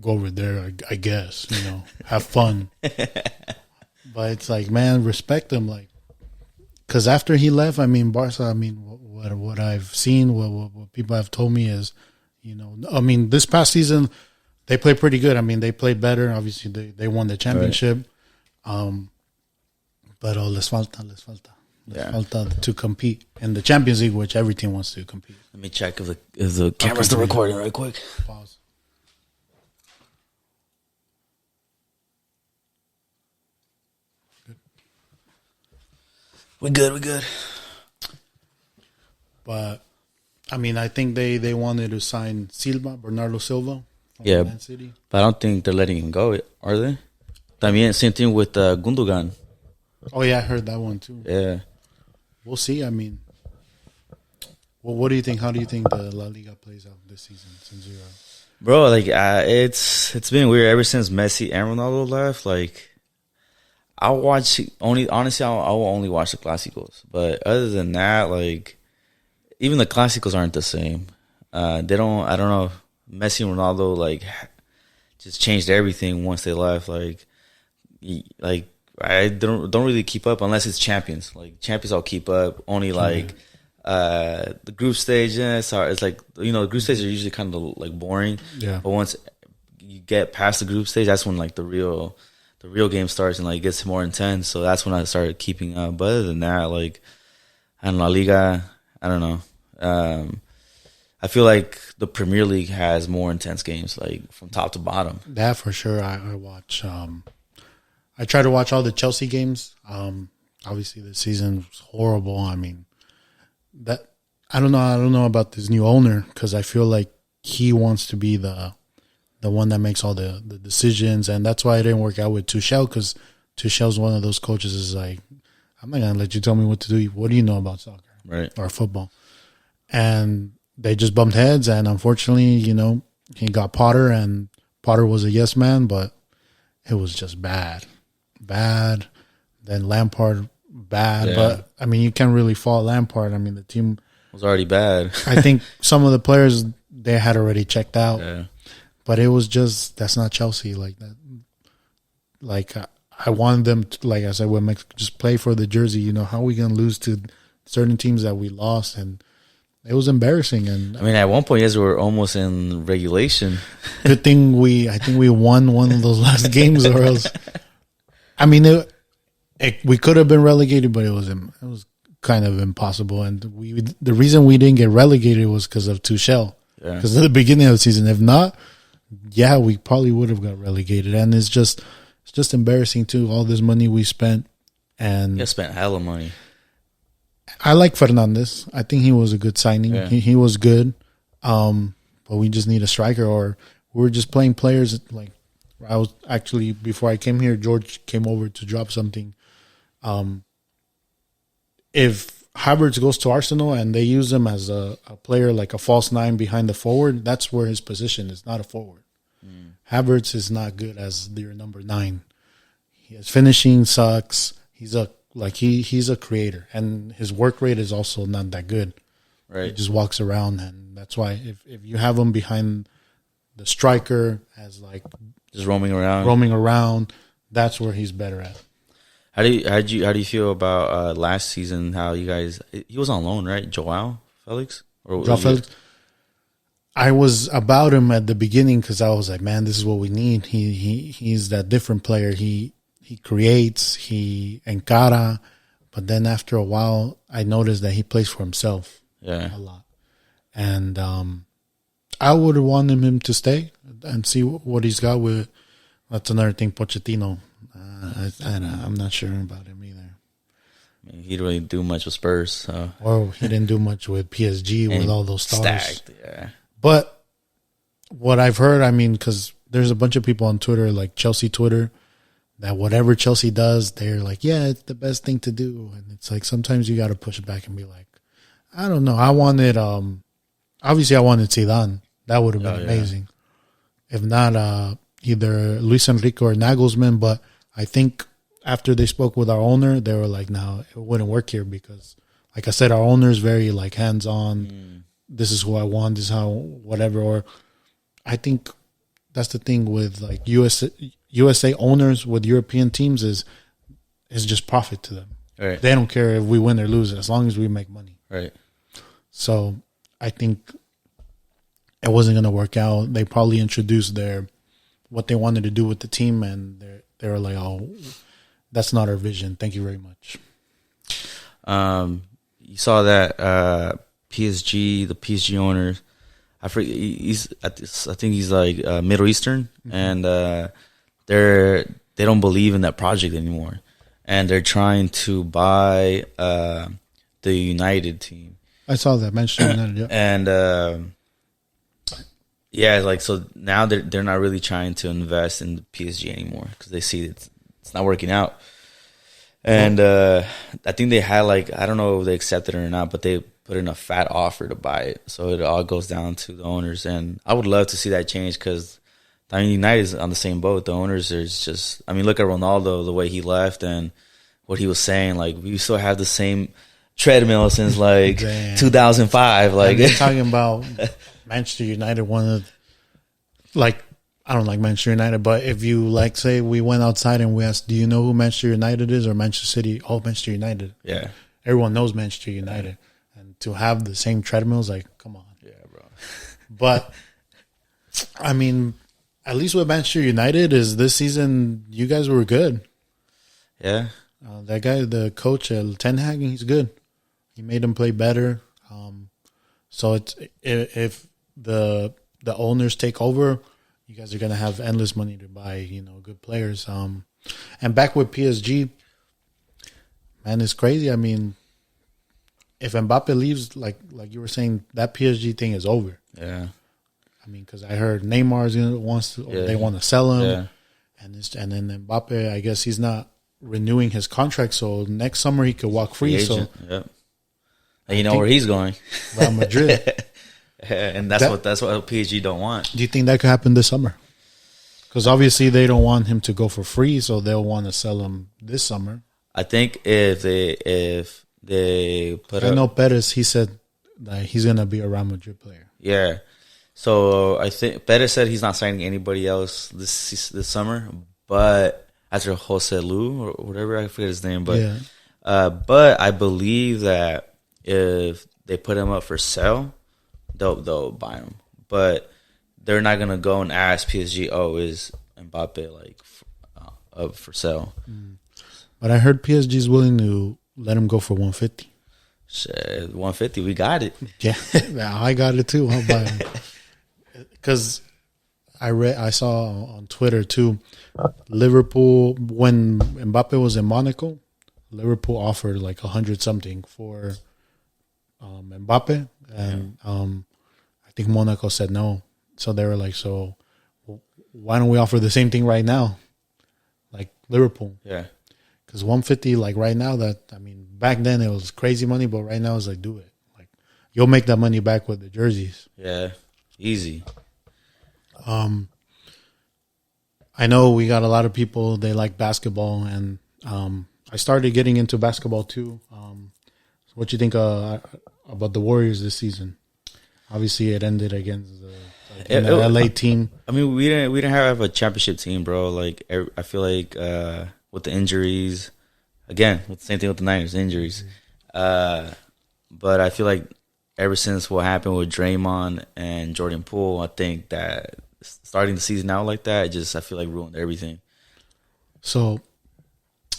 go over there, I guess, have fun. But it's like, man, respect him. Like, because after he left, Barca, what I've seen, what people have told me is, this past season, they played pretty good. They played better. Obviously, they won the championship. Right. But les falta. Yeah. Falta to compete in the Champions League, which every team wants to compete. Let me check if the camera's still recording right quick. Pause. We good. But I mean, I think they wanted to sign Bernardo Silva from Yeah. Man City. But I don't think they're letting him go, are they? También, same thing with Gundogan. Oh yeah, I heard that one too. Yeah. We'll see. I mean, well, what do you think? How do you think the La Liga plays out this season since you're Bro, like it's been weird ever since Messi and Ronaldo left. Like I will only watch the Clásicos. But other than that, like even the Clásicos aren't the same. I don't know. Messi and Ronaldo like just changed everything once they left. Like I don't really keep up unless it's Champions. Like Champions, I'll keep up. Only like the group stage. It's like the group stages are usually kind of like boring. Yeah. But once you get past the group stage, that's when like the real game starts and like gets more intense. So that's when I started keeping up. But other than that, like and La Liga, I don't know. I feel like the Premier League has more intense games, like from top to bottom. That for sure. I watch. I try to watch all the Chelsea games. Obviously, the season was horrible. I mean, that I don't know about this new owner because I feel like he wants to be the one that makes all the decisions, and that's why it didn't work out with Tuchel because Tuchel's one of those coaches is like, I'm not gonna let you tell me what to do. What do you know about soccer, right, or football? And they just bumped heads, and unfortunately, he got Potter, and Potter was a yes man, but it was just bad. Then Lampard, bad. Yeah. But, I mean, you can't really fault Lampard. I mean, the team was already bad. I think some of the players, they had already checked out. Yeah. But it was just, that's not Chelsea like that. Like, I wanted them to, like I said, just play for the jersey. How are we going to lose to certain teams that we lost? And it was embarrassing. And I mean, at one point, yes, we were almost in regulation. Good thing I think we won one of those last games, or else, I mean, we could have been relegated, but it was kind of impossible. And the reason we didn't get relegated was because of Tuchel. Because at the beginning of the season, if not, we probably would have got relegated. And it's just embarrassing too. All this money we spent, and you spent hella money. I like Fernandes. I think he was a good signing. Yeah. He was good, but we just need a striker. Or we're just playing players like. I was actually, before I came here, George came over to drop something. If Havertz goes to Arsenal and they use him as a player, like a false nine behind the forward, that's where his position is, not a forward. Havertz is not good as your number 9. His finishing sucks. He's a creator, and his work rate is also not that good. Right. He just walks around, and that's why if you have him behind the striker as like just roaming around, that's where he's better at. How do you feel about last season? How you guys? He was on loan, right? Joao Felix. Felix. I was about him at the beginning because I was like, man, this is what we need. He's that different player. He creates, he encara, but then after a while, I noticed that he plays for himself a lot, and I would have wanted him to stay and see what he's got with. That's another thing, Pochettino. I'm not sure about him either. I mean, he didn't really do much with Spurs. So. Or he didn't do much with PSG with all those stars. Stacked, yeah. But what I've heard, I mean, because there's a bunch of people on Twitter, like Chelsea Twitter, that whatever Chelsea does, they're like, yeah, it's the best thing to do. And it's like sometimes you got to push it back and be like, I don't know. I wanted, obviously, I wanted Zidane. That would have been amazing. If not, either Luis Enrique or Nagelsmann. But I think after they spoke with our owner, they were like, no, it wouldn't work here because, like I said, our owner is very like hands-on. This is who I want. This is how whatever. Or I think that's the thing with like USA owners with European teams is just profit to them. Right. They don't care if we win or lose as long as we make money. Right. So I think it wasn't going to work out. They probably introduced what they wanted to do with the team, and they were like, "Oh, that's not our vision. Thank you very much." You saw that the PSG owners. I forget. I think he's like Middle Eastern, and they don't believe in that project anymore, and they're trying to buy the United team. I saw that Manchester United, yeah. And yeah, like so now they're not really trying to invest in the PSG anymore because they see it's not working out. And I think they had like I don't know if they accepted it or not, but they put in a fat offer to buy it. So it all goes down to the owners, and I would love to see that change because I mean United is on the same boat. The owners is just I mean look at Ronaldo, the way he left and what he was saying. Like we still have the same treadmill since like 2005. Like and they're talking about Manchester United. One of like I don't like Manchester United, but if you like say we went outside and we asked, do you know who Manchester United is or Manchester City? Oh, Manchester United. Yeah, everyone knows Manchester United, and to have the same treadmills, like come on, yeah, bro. But I mean, at least with Manchester United is this season you guys were good. Yeah, that guy, the coach, Ten Hag, he's good. He made them play better. So it's if the owners take over, you guys are gonna have endless money to buy, good players. And back with PSG, man, it's crazy. I mean, if Mbappe leaves, like you were saying, that PSG thing is over. Yeah. I mean, because I heard Neymar's they want to sell him, yeah. and then Mbappe, I guess he's not renewing his contract, so next summer he could walk free. So, yep. And you know where he's going, Real Madrid, and that's what PSG don't want. Do you think that could happen this summer? Because obviously they don't want him to go for free, so they'll want to sell him this summer. I think if they put, I know Perez, he said that he's gonna be a Real Madrid player. Yeah, so I think Perez said he's not signing anybody else this summer, but after Jose Lu or whatever, I forget his name, but yeah. But I believe that if they put him up for sale, they'll buy him. But they're not gonna go and ask PSG, "Oh, is Mbappe like up for sale?" But I heard PSG is willing to let him go for 150. Shit, 150, we got it. Yeah, I got it too. I'll buy him. Because I saw on Twitter too, Liverpool, when Mbappe was in Monaco, Liverpool offered like 100 something for Mbappe, and I think Monaco said no. So they were like, so why don't we offer the same thing right now, like Liverpool? Yeah, because 150, like right now, back then it was crazy money, but right now it's like, do it. Like you'll make that money back with the jerseys. Yeah, easy. I know we got a lot of people, they like basketball, and I started getting into basketball too. So what you think about the Warriors this season? Obviously, it ended against the LA team. I mean, we didn't have a championship team, bro. Like I feel like with the injuries, again, with the same thing with the Niners injuries. But I feel like ever since what happened with Draymond and Jordan Poole, I think that starting the season out like that, I feel like ruined everything. So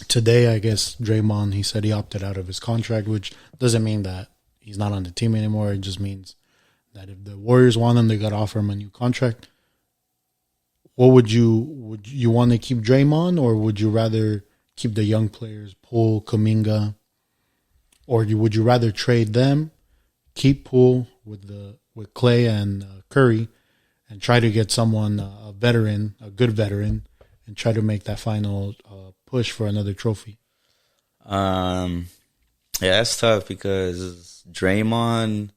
today, I guess Draymond, he said he opted out of his contract, which doesn't mean that he's not on the team anymore. It just means that if the Warriors want him, they got to offer him a new contract. What would you want to keep Draymond, or would you rather keep the young players, Poole, Kuminga, or would you rather trade them, keep Poole with Clay and Curry, and try to get someone, a good veteran, and try to make that final push for another trophy? Yeah, that's tough because Draymond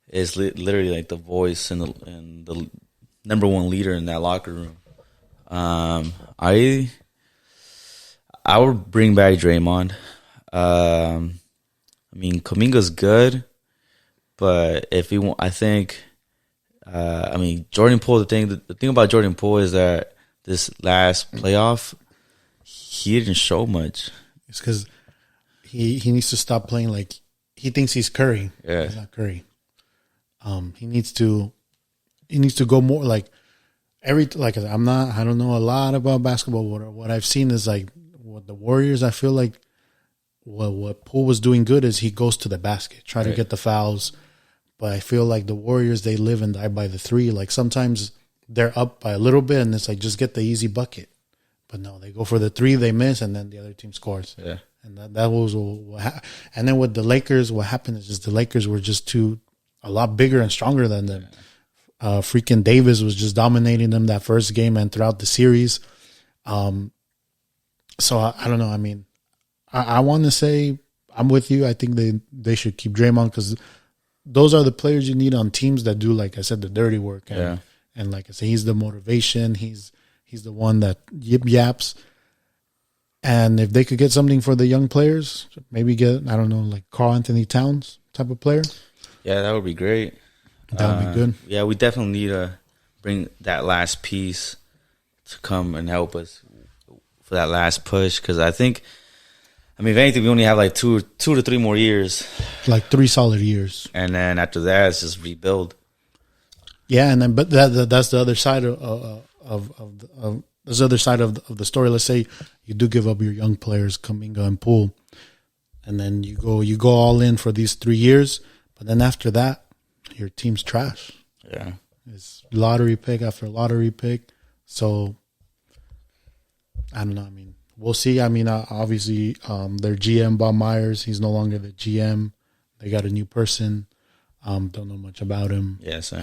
is literally like the voice and the number one leader in that locker room. I would bring back Draymond. I mean, Kuminga's good, but if he want, I think. I mean, Jordan Poole. The thing about Jordan Poole is that this last playoff, he didn't show much. It's because he needs to stop playing like he thinks he's Curry. Yeah, he's not Curry. He needs to go more like I don't know a lot about basketball. What I've seen is like what the Warriors, I feel like what Poole was doing good is he goes to the basket, try to get the fouls. But I feel like the Warriors, they live and die by the three. Like sometimes they're up by a little bit and it's like just get the easy bucket. But no, they go for the three, they miss, and then the other team scores. Yeah. And that was what happened. And then with the Lakers, what happened is just the Lakers were just a lot bigger and stronger than them. Freaking Davis was just dominating them that first game and throughout the series. So I don't know. I mean, I want to say I'm with you. I think they should keep Draymond because those are the players you need on teams that do, like I said, the dirty work. And like I say, he's the motivation. He's the one that yaps. And if they could get something for the young players, maybe get, I don't know, like Karl Anthony Towns type of player. Yeah, that would be great. That would be good. Yeah, we definitely need to bring that last piece to come and help us for that last push. Because I think, I mean, if anything, we only have like two to three more years. Like 3 solid years. And then after that, it's just rebuild. Yeah, and then but that's the other side of that's the other side of the story. Let's say you do give up your young players, Kuminga and Poole, and then you go all in for these 3 years. But then after that, your team's trash. Yeah, it's lottery pick after lottery pick. So I don't know. I mean, we'll see. I mean, obviously, their GM Bob Myers, he's no longer the GM. They got a new person. Don't know much about him. Yes.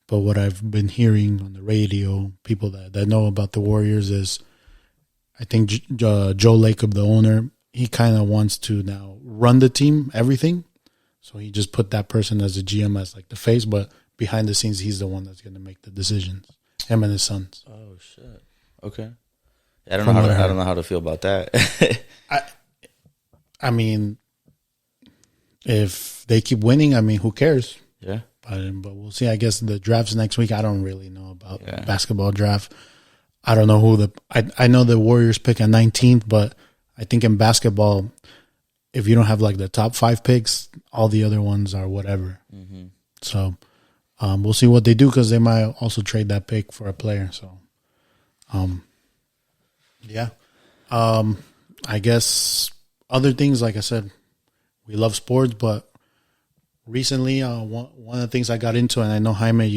But what I've been hearing on the radio, people that know about the Warriors is, I think Joe Lacob, the owner, he kind of wants to now run the team, everything. So he just put that person as a GM as like the face, but behind the scenes, he's the one that's going to make the decisions. Him and his sons. Oh shit. Okay. I don't know how to feel about that. I mean, if they keep winning, I mean, who cares? Yeah. But we'll see. I guess the draft's next week. I don't really know about the basketball draft. I don't know who I know the Warriors pick at 19th, but I think in basketball, if you don't have like the top 5 picks, all the other ones are whatever. Mm-hmm. So we'll see what they do because they might also trade that pick for a player. So, yeah. I guess other things, like I said, we love sports, but recently, one of the things I got into, and I know, Jaime,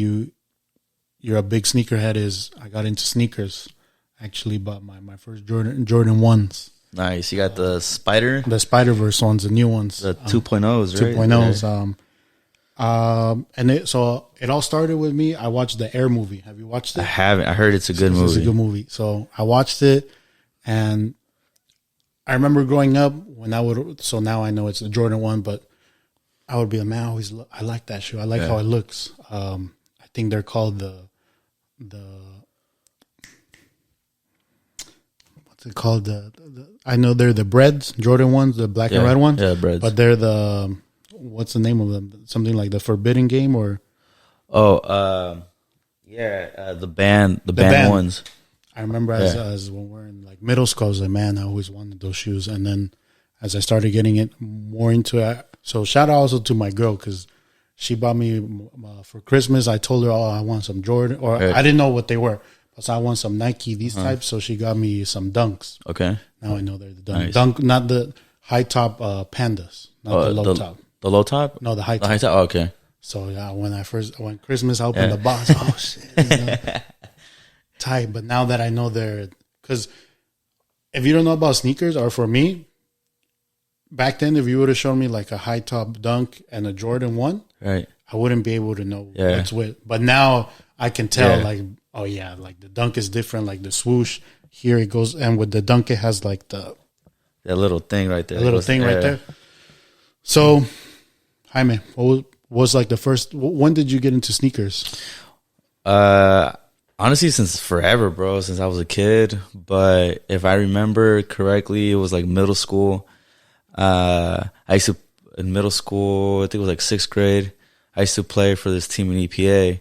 you're a big sneakerhead, is I got into sneakers. Actually bought my first Jordan 1s. Nice. You got the Spider-Verse ones, the new ones. The 2.0s, right? 2.0s. Yeah. And it all started with me. I watched the Air movie. Have you watched it? I haven't. I heard it's a good movie. It's a good movie. So I watched it, and I remember growing up when so now I know it's the Jordan 1, but I would be like, man, I like that shoe. I like how it looks. I think they're called the what's it called? I know they're the Breads, Jordan 1s, the black and red ones. Yeah, Breads. But they're the, what's the name of them? Something like the Forbidden Game or? The band ones. I remember as when we're in like middle school, I was like, man, I always wanted those shoes. And then as I started getting it more into it, so shout out also to my girl because she bought me for Christmas. I told her, I want some Jordan, or I didn't know what they were. So I want some Nike, these types. So she got me some Dunks. Okay. Now I know they're the Dunk. Nice. Dunk, not the high top Pandas, not the low top. The low top? No, the high top. The high top? Oh, okay. So yeah, when Christmas, I opened the box. Oh shit. Tight. But now that I know because if you don't know about sneakers, or for me, back then, if you would have shown me like a high top Dunk and a Jordan 1, right, I wouldn't be able to know what's with. But now I can tell, like, oh yeah, like the Dunk is different, like the swoosh here it goes, and with the Dunk it has like that little thing right there. Right there. So, Jaime, what was like the first? When did you get into sneakers? Honestly, since forever, bro. Since I was a kid. But if I remember correctly, it was like middle school. I used to, in middle school, I think it was like 6th grade, I used to play for this team in EPA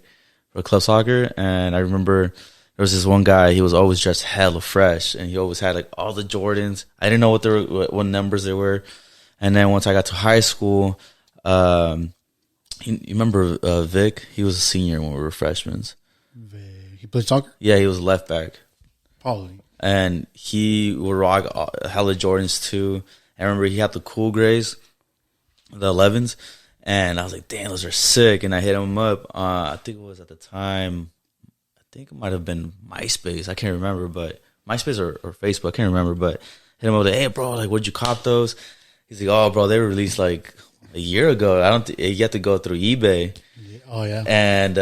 for club soccer. And I remember there was this one guy, he was always dressed hella fresh, and he always had like all the Jordans. I didn't know what numbers they were. And then once I got to high school, you remember Vic? He was a senior when we were freshmen. He played soccer? Yeah, he was left back. Probably. And he would rock hella Jordans too. I remember he had the cool grays, the 11s, and I was like, damn, those are sick. And I hit him up. I think it was at the time, I think it might have been MySpace. I can't remember, but MySpace or Facebook, I can't remember. But hit him up like, hey, bro, like, where'd you cop those? He's like, oh, bro, they were released like a year ago. I don't. You have to go through eBay. Oh yeah. And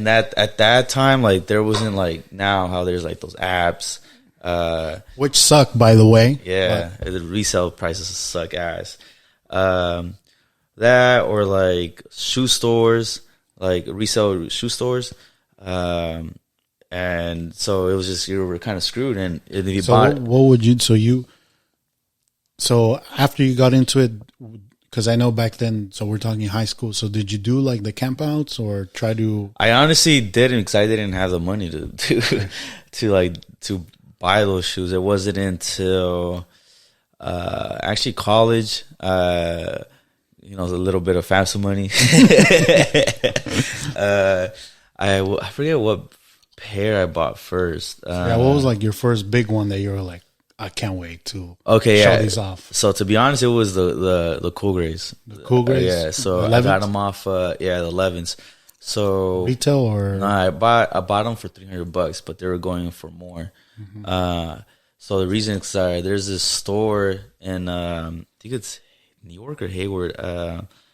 that at that time, like, there wasn't like now how there's like those apps. Which suck, by the way. Yeah, the resale prices suck ass. That or like shoe stores, like resale shoe stores. And so it was just, you were kind of screwed. And if you bought, what would you? So after you got into it, because I know back then. So we're talking high school. So did you do like the campouts or try to? I honestly didn't, because I didn't have the money to to buy those shoes. It wasn't until actually college. You know, a little bit of FAFSA money. I forget what pair I bought first. What was like your first big one that you were like, I can't wait to show these off? So to be honest, it was the cool grays. The cool grays? Yeah, so I got them off, the 11s. So retail or? No, I bought them for $300, but they were going for more. Mm-hmm. So the reason is there's this store in, I think it's New York or Hayward,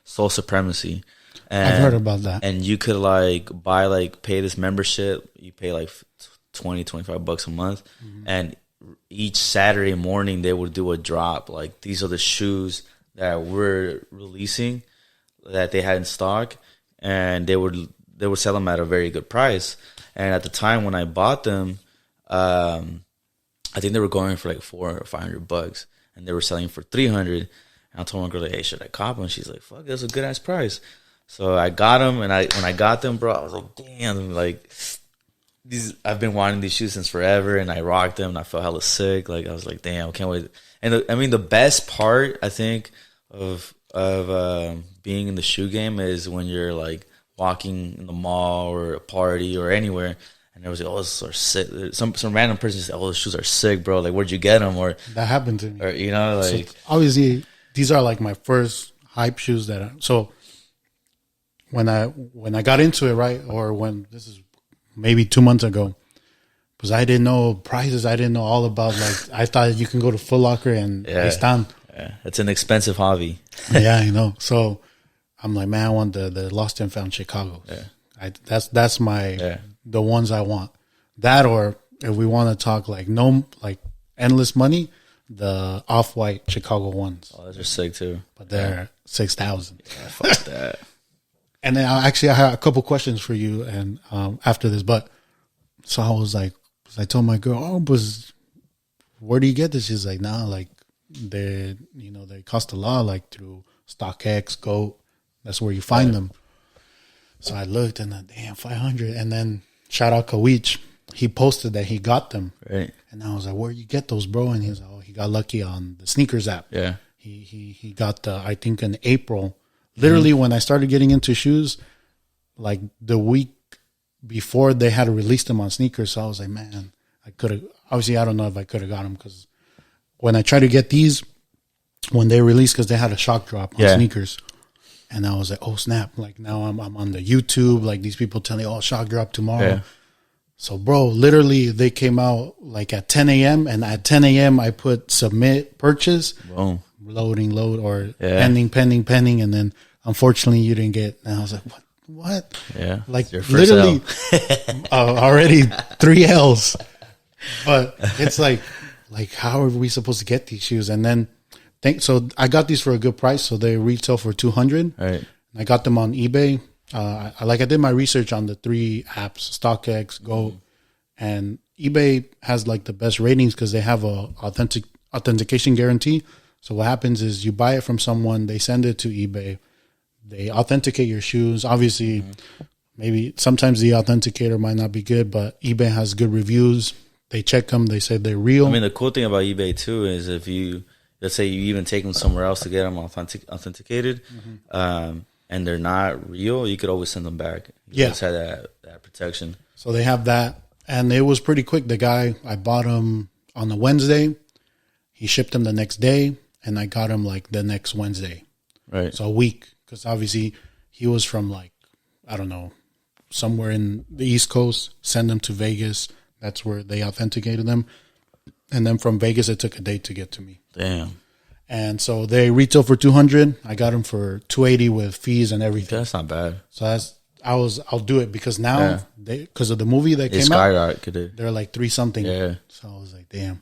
Soul Supremacy. And, I've heard about that. And you could pay this membership. You pay like $20-$25 a month. Mm-hmm. And each Saturday morning they would do a drop. Like, these are the shoes that we're releasing that they had in stock. And they would sell them at a very good price. And at the time when I bought them, I think they were going for like $400 or $500, and they were selling for $300. And I told my girl, like, hey, should I cop them? She's like, fuck, that's a good ass price. So I got them, and when I got them, bro, I was like, damn, like, I've been wanting these shoes since forever, and I rocked them, and I felt hella sick. Like, I was like, damn, I can't wait. And the best part, I think, of being in the shoe game is when you're like walking in the mall or a party or anywhere, and there was like, oh, those are sick. Some random person said, oh, those shoes are sick, bro. Like, where'd you get them? Or that happened to me. Or, you know, like, so obviously these are like my first hype shoes so when I got into it, right, or when this is maybe 2 months ago, because I didn't know prices, I didn't know all about, like, I thought you can go to Foot Locker and están. Yeah, it's an expensive hobby. Yeah, I know. So I'm like, man, I want the Lost and Found Chicago. Yeah, that's my the ones I want. That, or if we want to talk like endless money, the Off-White Chicago ones. Oh, those are sick too. But they're 6,000. Yeah, fuck that. And then I had a couple questions for you, and after this, but so I was like, I told my girl, where do you get this? She's like, nah, like they cost a lot, like through StockX, GOAT. That's where you find them. So I looked and damn, 500. And then shout out Kawich, he posted that he got them. Right. And I was like, where you get those, bro? And he's like, oh, he got lucky on the sneakers app. Yeah. He got I think in April. Literally, when I started getting into shoes, like the week before they had released them on sneakers, so I was like, man, I could have. Obviously, I don't know if I could have got them, because when I tried to get these, when they released, because they had a shock drop on sneakers, and I was like, oh snap! Like, now I'm on the YouTube, like these people telling me, oh, shock drop tomorrow. Yeah. So, bro, literally, they came out like at 10 a.m. and at 10 a.m. I put submit purchase. Boom. Load, or pending, and then unfortunately you didn't get. And I was like, what? Yeah, like literally already 3 L's. But it's like how are we supposed to get these shoes? And then so I got these for a good price, so they retail for $200. Right. I got them on eBay. I did my research on the 3 apps, StockX, GOAT, and eBay has like the best ratings because they have a authentication guarantee. So what happens is you buy it from someone, they send it to eBay, they authenticate your shoes. Obviously, maybe sometimes the authenticator might not be good, but eBay has good reviews. They check them, they say they're real. I mean, the cool thing about eBay too is if let's say you even take them somewhere else to get them authenticated, and they're not real, you could always send them back. You just have that protection. So they have that, and it was pretty quick. The guy, I bought him on the Wednesday. He shipped them the next day. and I got him like the next Wednesday. Right. So a week, because obviously he was from like, I don't know, somewhere in the East Coast, send them to Vegas. That's where they authenticated them. And then from Vegas, it took a day to get to me. Damn. And so they retail for $200. I got them for $280 with fees and everything. That's not bad. So I'll do it because now because of the movie that came out, they're like 3 something. Yeah. So I was like, damn.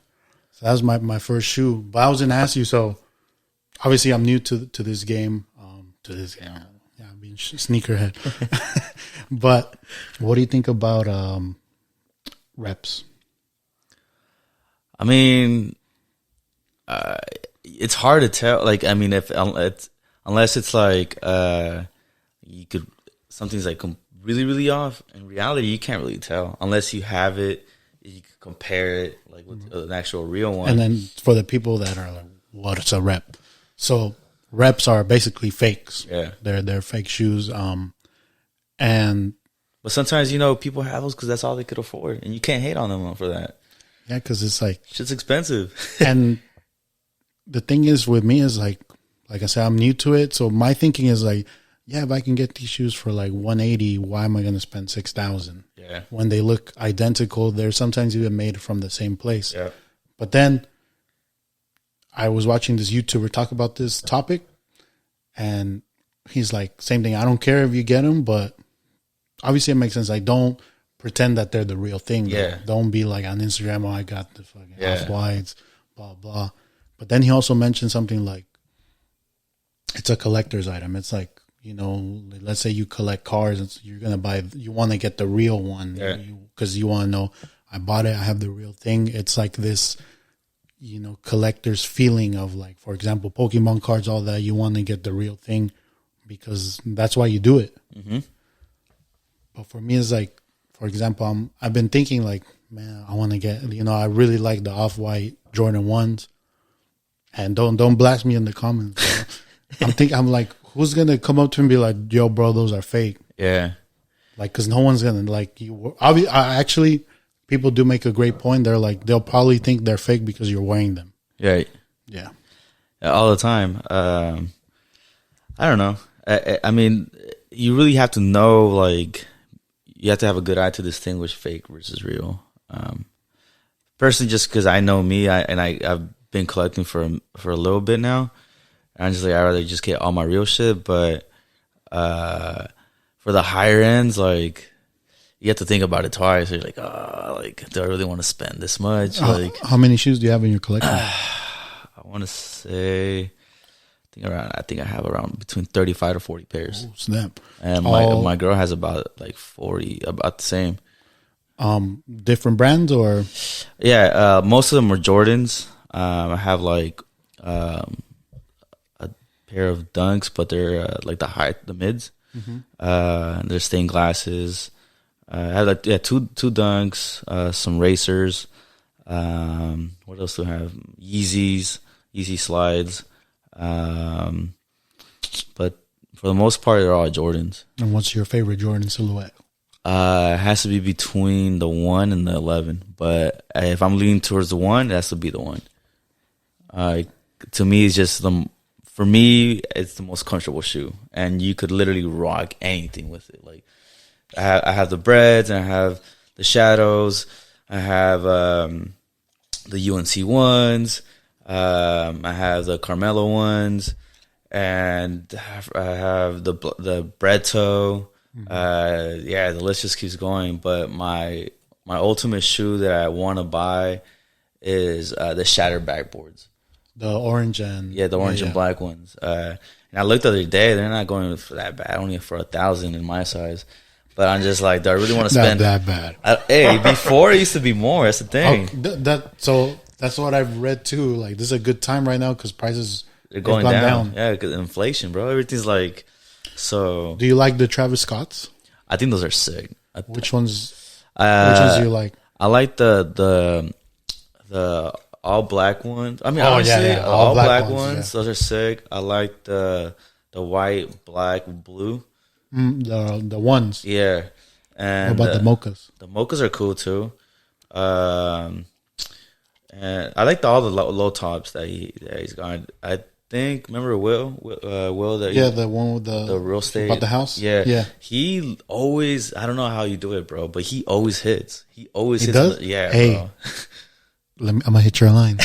So that was my first shoe. But I was gonna ask you. So obviously I'm new to this game. Yeah, I mean sneakerhead. But what do you think about reps? I mean, it's hard to tell. Like, I mean, unless it's like you could something's like really really off. In reality, you can't really tell unless you have it. You can compare it like with an actual real one. And then for the people that are like, "What's a rep?" So reps are basically fakes. Yeah, they're fake shoes. But sometimes people have those because that's all they could afford, and you can't hate on them for that. Yeah, because it's like shit's expensive. And the thing is with me is like I said, I'm new to it, so my thinking is like, yeah, if I can get these shoes for like $180, why am I going to spend $6,000? Yeah, when they look identical, they're sometimes even made from the same place. Yeah, but then I was watching this YouTuber talk about this topic, and he's like, same thing. I don't care if you get them, but obviously it makes sense. Like, don't pretend that they're the real thing. Yeah. Don't be like on Instagram, oh, I got the fucking off-whites, blah, blah. But then he also mentioned something like, it's a collector's item. It's like, let's say you collect cars, and you're going to buy, you want to get the real one because you want to know, I bought it, I have the real thing. It's like this, collector's feeling of like, for example, Pokemon cards, all that. You want to get the real thing because that's why you do it. Mm-hmm. But for me, it's like, for example, I've been thinking like, man, I want to get, I really like the off-white Jordan 1s. And don't blast me in the comments. I'm like, who's going to come up to me and be like, yo, bro, those are fake? Yeah. Like, because no one's going to like you. Actually, people do make a great point. They're like, they'll probably think they're fake because you're wearing them. Right. Yeah. All the time. I don't know. I mean, you really have to know, like, you have to have a good eye to distinguish fake versus real. Personally, just because I know me, I've been collecting for a little bit now. I'm just like, I'd rather just get all my real shit. But for the higher ends, like, you have to think about it twice. You're like, do I really want to spend this much? How many shoes do you have in your collection? I want to say, I think I have around between 35 to 40 pairs. Oh, snap! And my girl has about like 40, about the same. Different brands or? Yeah, most of them are Jordans. I have like a pair of Dunks, but they're like the mids. Mm-hmm. They're stained glasses. I have like two Dunks, some racers. What else do I have? Yeezy slides. But for the most part, they're all Jordans. And what's your favorite Jordan silhouette? It has to be between the 1 and the 11. But if I'm leaning towards the 1, it has to be the 1. To me, it's just for me, it's the most comfortable shoe, and you could literally rock anything with it. Like, I have the Breads, and I have the Shadows, I have the UNC ones, I have the Carmelo ones, and I have the Bread Toe. The list just keeps going. But my ultimate shoe that I want to buy is the Shattered backboards. The orange and and black ones. And I looked the other day; they're not going for that bad. Only for $1,000 in my size. But I'm just like, do I really want to spend not that bad? Before it used to be more. That's the thing. So that's what I've read too. Like, this is a good time right now because prices they're going down. Yeah, because inflation, bro. Everything's like so. Do you like the Travis Scotts? I think those are sick. Which ones? Which ones do you like? I like the all black ones. I mean, honestly, all black ones. Those are sick. I like the white, black, blue. The ones. Yeah. And what about the mochas? The mochas are cool too. And I like all the low tops that he's gone. I think, remember Will that the one with the real estate about the house. Yeah. He always, I don't know how you do it, bro, but he always hits. He always hits. Does? Yeah, hey, bro. I'm gonna hit your line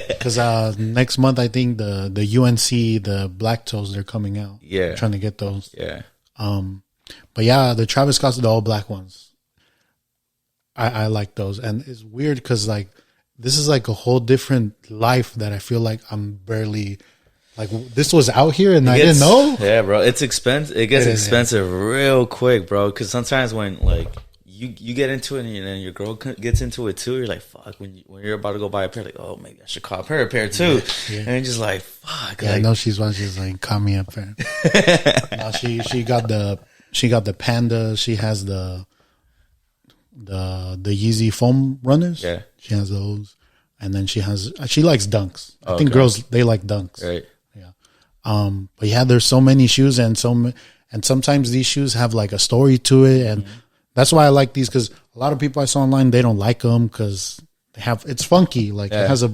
because next month I think the UNC the Black Toes they're coming out. Yeah, I'm trying to get those. Yeah. But yeah, the Travis Scott's the all black ones. I like those, and it's weird because like this is like a whole different life that I feel like I'm barely like this was out here and I didn't know. Yeah, bro, it's expensive. It gets expensive real quick, bro. Because sometimes when like you get into it and then your girl gets into it too, you're like, fuck. When you're about to go buy a pair, like, oh, maybe I should cop her a pair too. Yeah. And you're just like, fuck. Yeah, like, I know she's like, call me a pair. No, she got the Panda. She has the Yeezy foam runners. Yeah, she has those, and then she likes Dunks. I think girls they like Dunks. Right. Yeah. But yeah, there's so many shoes and sometimes these shoes have like a story to it, and that's why I like these because a lot of people I saw online they don't like them because it's funky. Like it has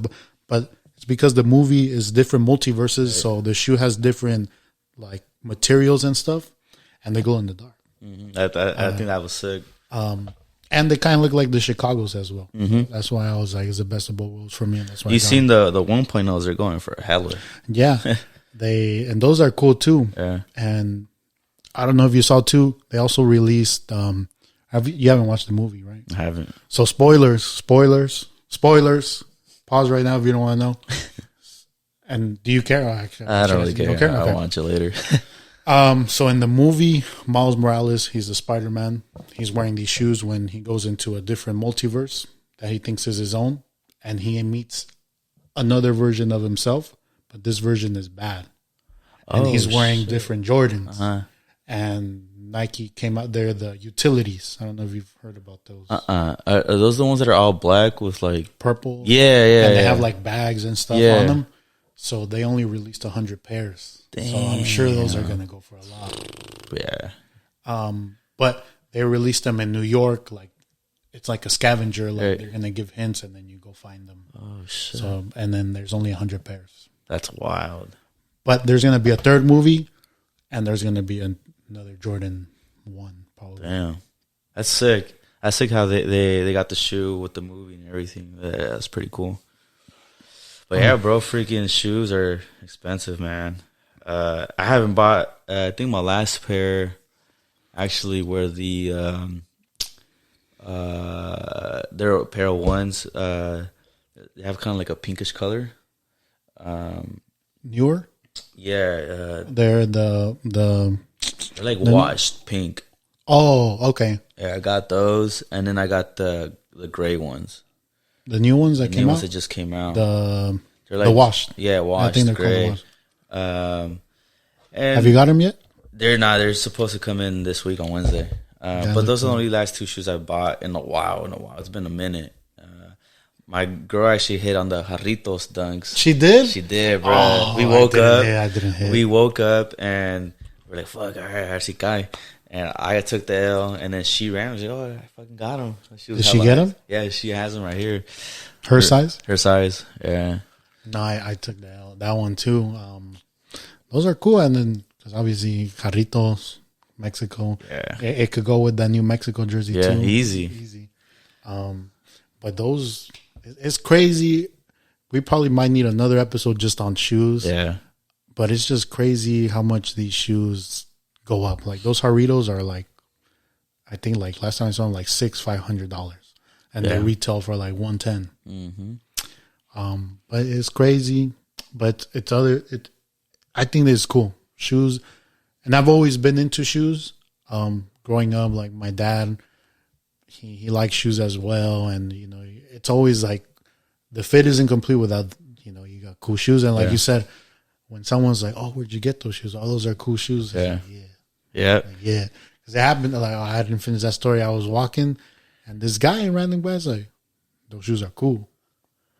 but it's because the movie is different multiverses, right. So the shoe has different like materials and stuff, and they glow in the dark. Mm-hmm. I think that was sick. And they kind of look like the Chicagos as well. Mm-hmm. That's why I was like, it's the best of both worlds for me. And that's why you seen the 1.0s they're going for hella. Yeah, and those are cool too. Yeah, and I don't know if you saw too. They also released. You haven't watched the movie, right? I haven't. So spoilers. Pause right now if you don't want to know. And do you care? Actually, I don't really care. Okay. I'll watch it later. So in the movie, Miles Morales, he's the Spider-Man. He's wearing these shoes when he goes into a different multiverse that he thinks is his own, and he meets another version of himself, but this version is bad. And he's wearing different Jordans. Uh-huh. And Nike came out there, the utilities. I don't know if you've heard about those. Are those the ones that are all black with like purple? Yeah. And they have like bags and stuff on them. So they only released 100 pairs. Damn. So I'm sure those are going to go for a lot. Yeah. But they released them in New York. Like it's like a scavenger. Like they're going to give hints and then you go find them. Oh, shit. So, and then there's only 100 pairs. That's wild. But there's going to be a third movie and there's going to be another Jordan 1 probably. Damn. That's sick. That's sick how they got the shoe with the movie and everything. That's pretty cool. But yeah, bro, freaking shoes are expensive, man. I haven't bought. I think my last pair actually were they're a pair of ones. They have kind of like a pinkish color. Newer. Yeah, they're they're like washed pink. Oh, okay. Yeah, I got those, and then I got the gray ones. The new ones that came out? That just came out. They're like, the washed. Yeah, washed. I think they're gray. called washed. And have you got them yet? They're not. They're supposed to come in this week on Wednesday. But those are the only last two shoes I bought in a while. It's been a minute. My girl actually hit on the Jarritos dunks. She did? She did, bro. Oh, we woke up. I didn't hit. We woke up and we're like, fuck, all right, she got. And I took the L, and then she ran. I was like, oh, I fucking got him. Did she get him? Yeah, she has them right here. Her size? Her size, yeah. No, I took the L. That one, too. Those are cool. And then, because obviously, Jarritos, Mexico. Yeah. It could go with that New Mexico jersey, too. Yeah, easy. But those, it's crazy. We probably might need another episode just on shoes. Yeah. But it's just crazy how much these shoes go up. Like those Jarritos are like, I think like last time I saw them like $500, and they retail for like $110. Mm-hmm. But it's crazy. But I think it's cool shoes, and I've always been into shoes. Growing up, like my dad, he likes shoes as well, and you know it's always like the fit isn't complete without you got cool shoes, and like you said. When someone's like, "Oh, where'd you get those shoes? Oh, those are cool shoes." Yeah, like, yeah. Because it happened. Like, I didn't finish that story. I was walking, and this guy in random was like, "Those shoes are cool."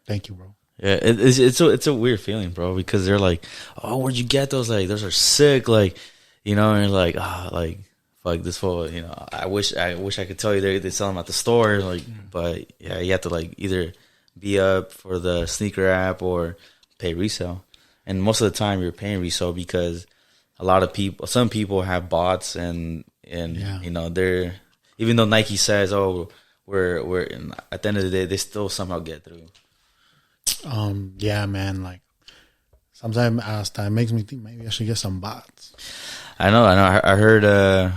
Thank you, bro. Yeah, it's a weird feeling, bro, because they're like, "Oh, where'd you get those? Like, those are sick." Like, and you're like, like fuck this fool. I wish I could tell you they sell them at the store. Like, but yeah, you have to like either be up for the sneaker app or pay resale. And most of the time you're paying resale because some people have bots and you know, they're, even though Nike says, oh, we're at the end of the day, they still somehow get through. Yeah, man. Like sometimes it makes me think maybe I should get some bots. I know. I heard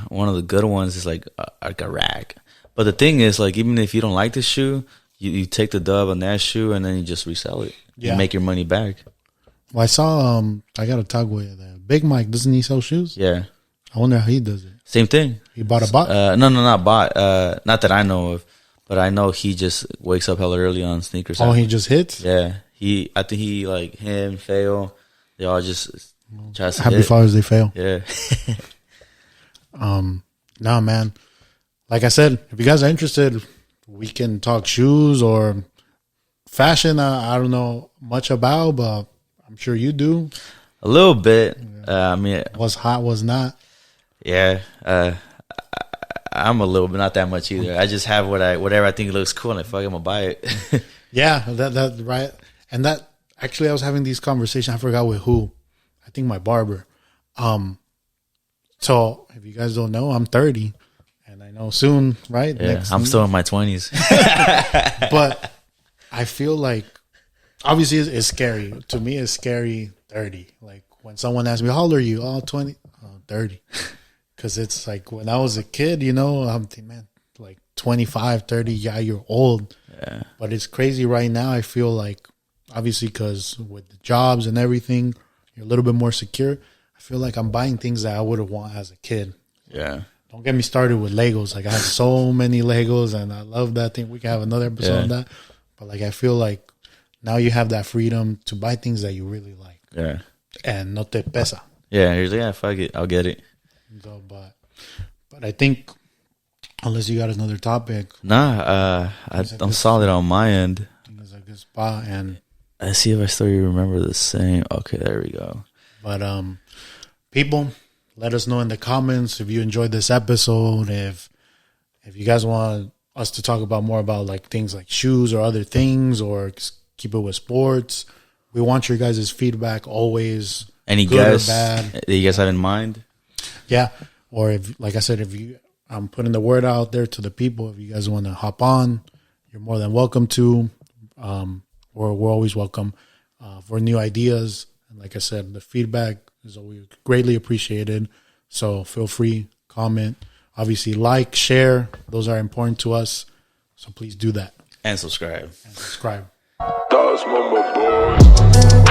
one of the good ones is like a rack. But the thing is, like, even if you don't like the shoe, you take the dub on that shoe and then you just resell it. Yeah. You make your money back. Well, I saw, I got to talk with Big Mike. Doesn't he sell shoes? Yeah. I wonder how he does it. Same thing. He bought a bot? No, not bot. Not that I know of. But I know he just wakes up hella early on sneakers. Oh, he just hits? Yeah. I think he, like, him, Fail, they all just try to Happy hit. Fathers Day fail. Yeah. No, man. Like I said, if you guys are interested, we can talk shoes or fashion. I don't know much about, but I'm sure you do. A little bit. I mean, what's hot, what's not. Yeah. I'm a little bit, not that much either. I just have whatever I think looks cool, and fuck, I'm gonna buy it. Yeah, that right. And that actually, I was having these conversations. I forgot with who. I think my barber. So if you guys don't know, I'm 30, and I know soon, right? Yeah, I'm still in my 20s. But I feel like, obviously, it's scary. To me, it's scary 30. Like when someone asks me, how old are you? Oh, 20. Oh, 30. Because it's like when I was a kid, you know, I'm thinking, man, like 25, 30, yeah, you're old. Yeah. But it's crazy right now. I feel like, obviously, because with the jobs and everything, you're a little bit more secure. I feel like I'm buying things that I would have wanted as a kid. Yeah. Don't get me started with Legos. Like, I have so many Legos, and I love that thing. We can have another episode on that. But, like, I feel like now you have that freedom to buy things that you really like. Yeah. And no te pesa. Yeah, you're like, yeah, fuck it. I'll get it. So, but I think, unless you got another topic. Nah, I'm solid on my end. I think it's a good spot. And let's see if I still remember the same. Okay, there we go. But people, let us know in the comments if you enjoyed this episode. If you guys want us to talk about more about like things like shoes or other things, or keep it with sports, we want your guys' feedback always. Any guests that you guys have in mind? Yeah, or if, like I said, I'm putting the word out there to the people. If you guys want to hop on, you're more than welcome to. We're always welcome for new ideas. And like I said, the feedback is always greatly appreciated. So feel free, comment, obviously like, share. Those are important to us. So please do that. And subscribe. And subscribe. That's Mama Boy.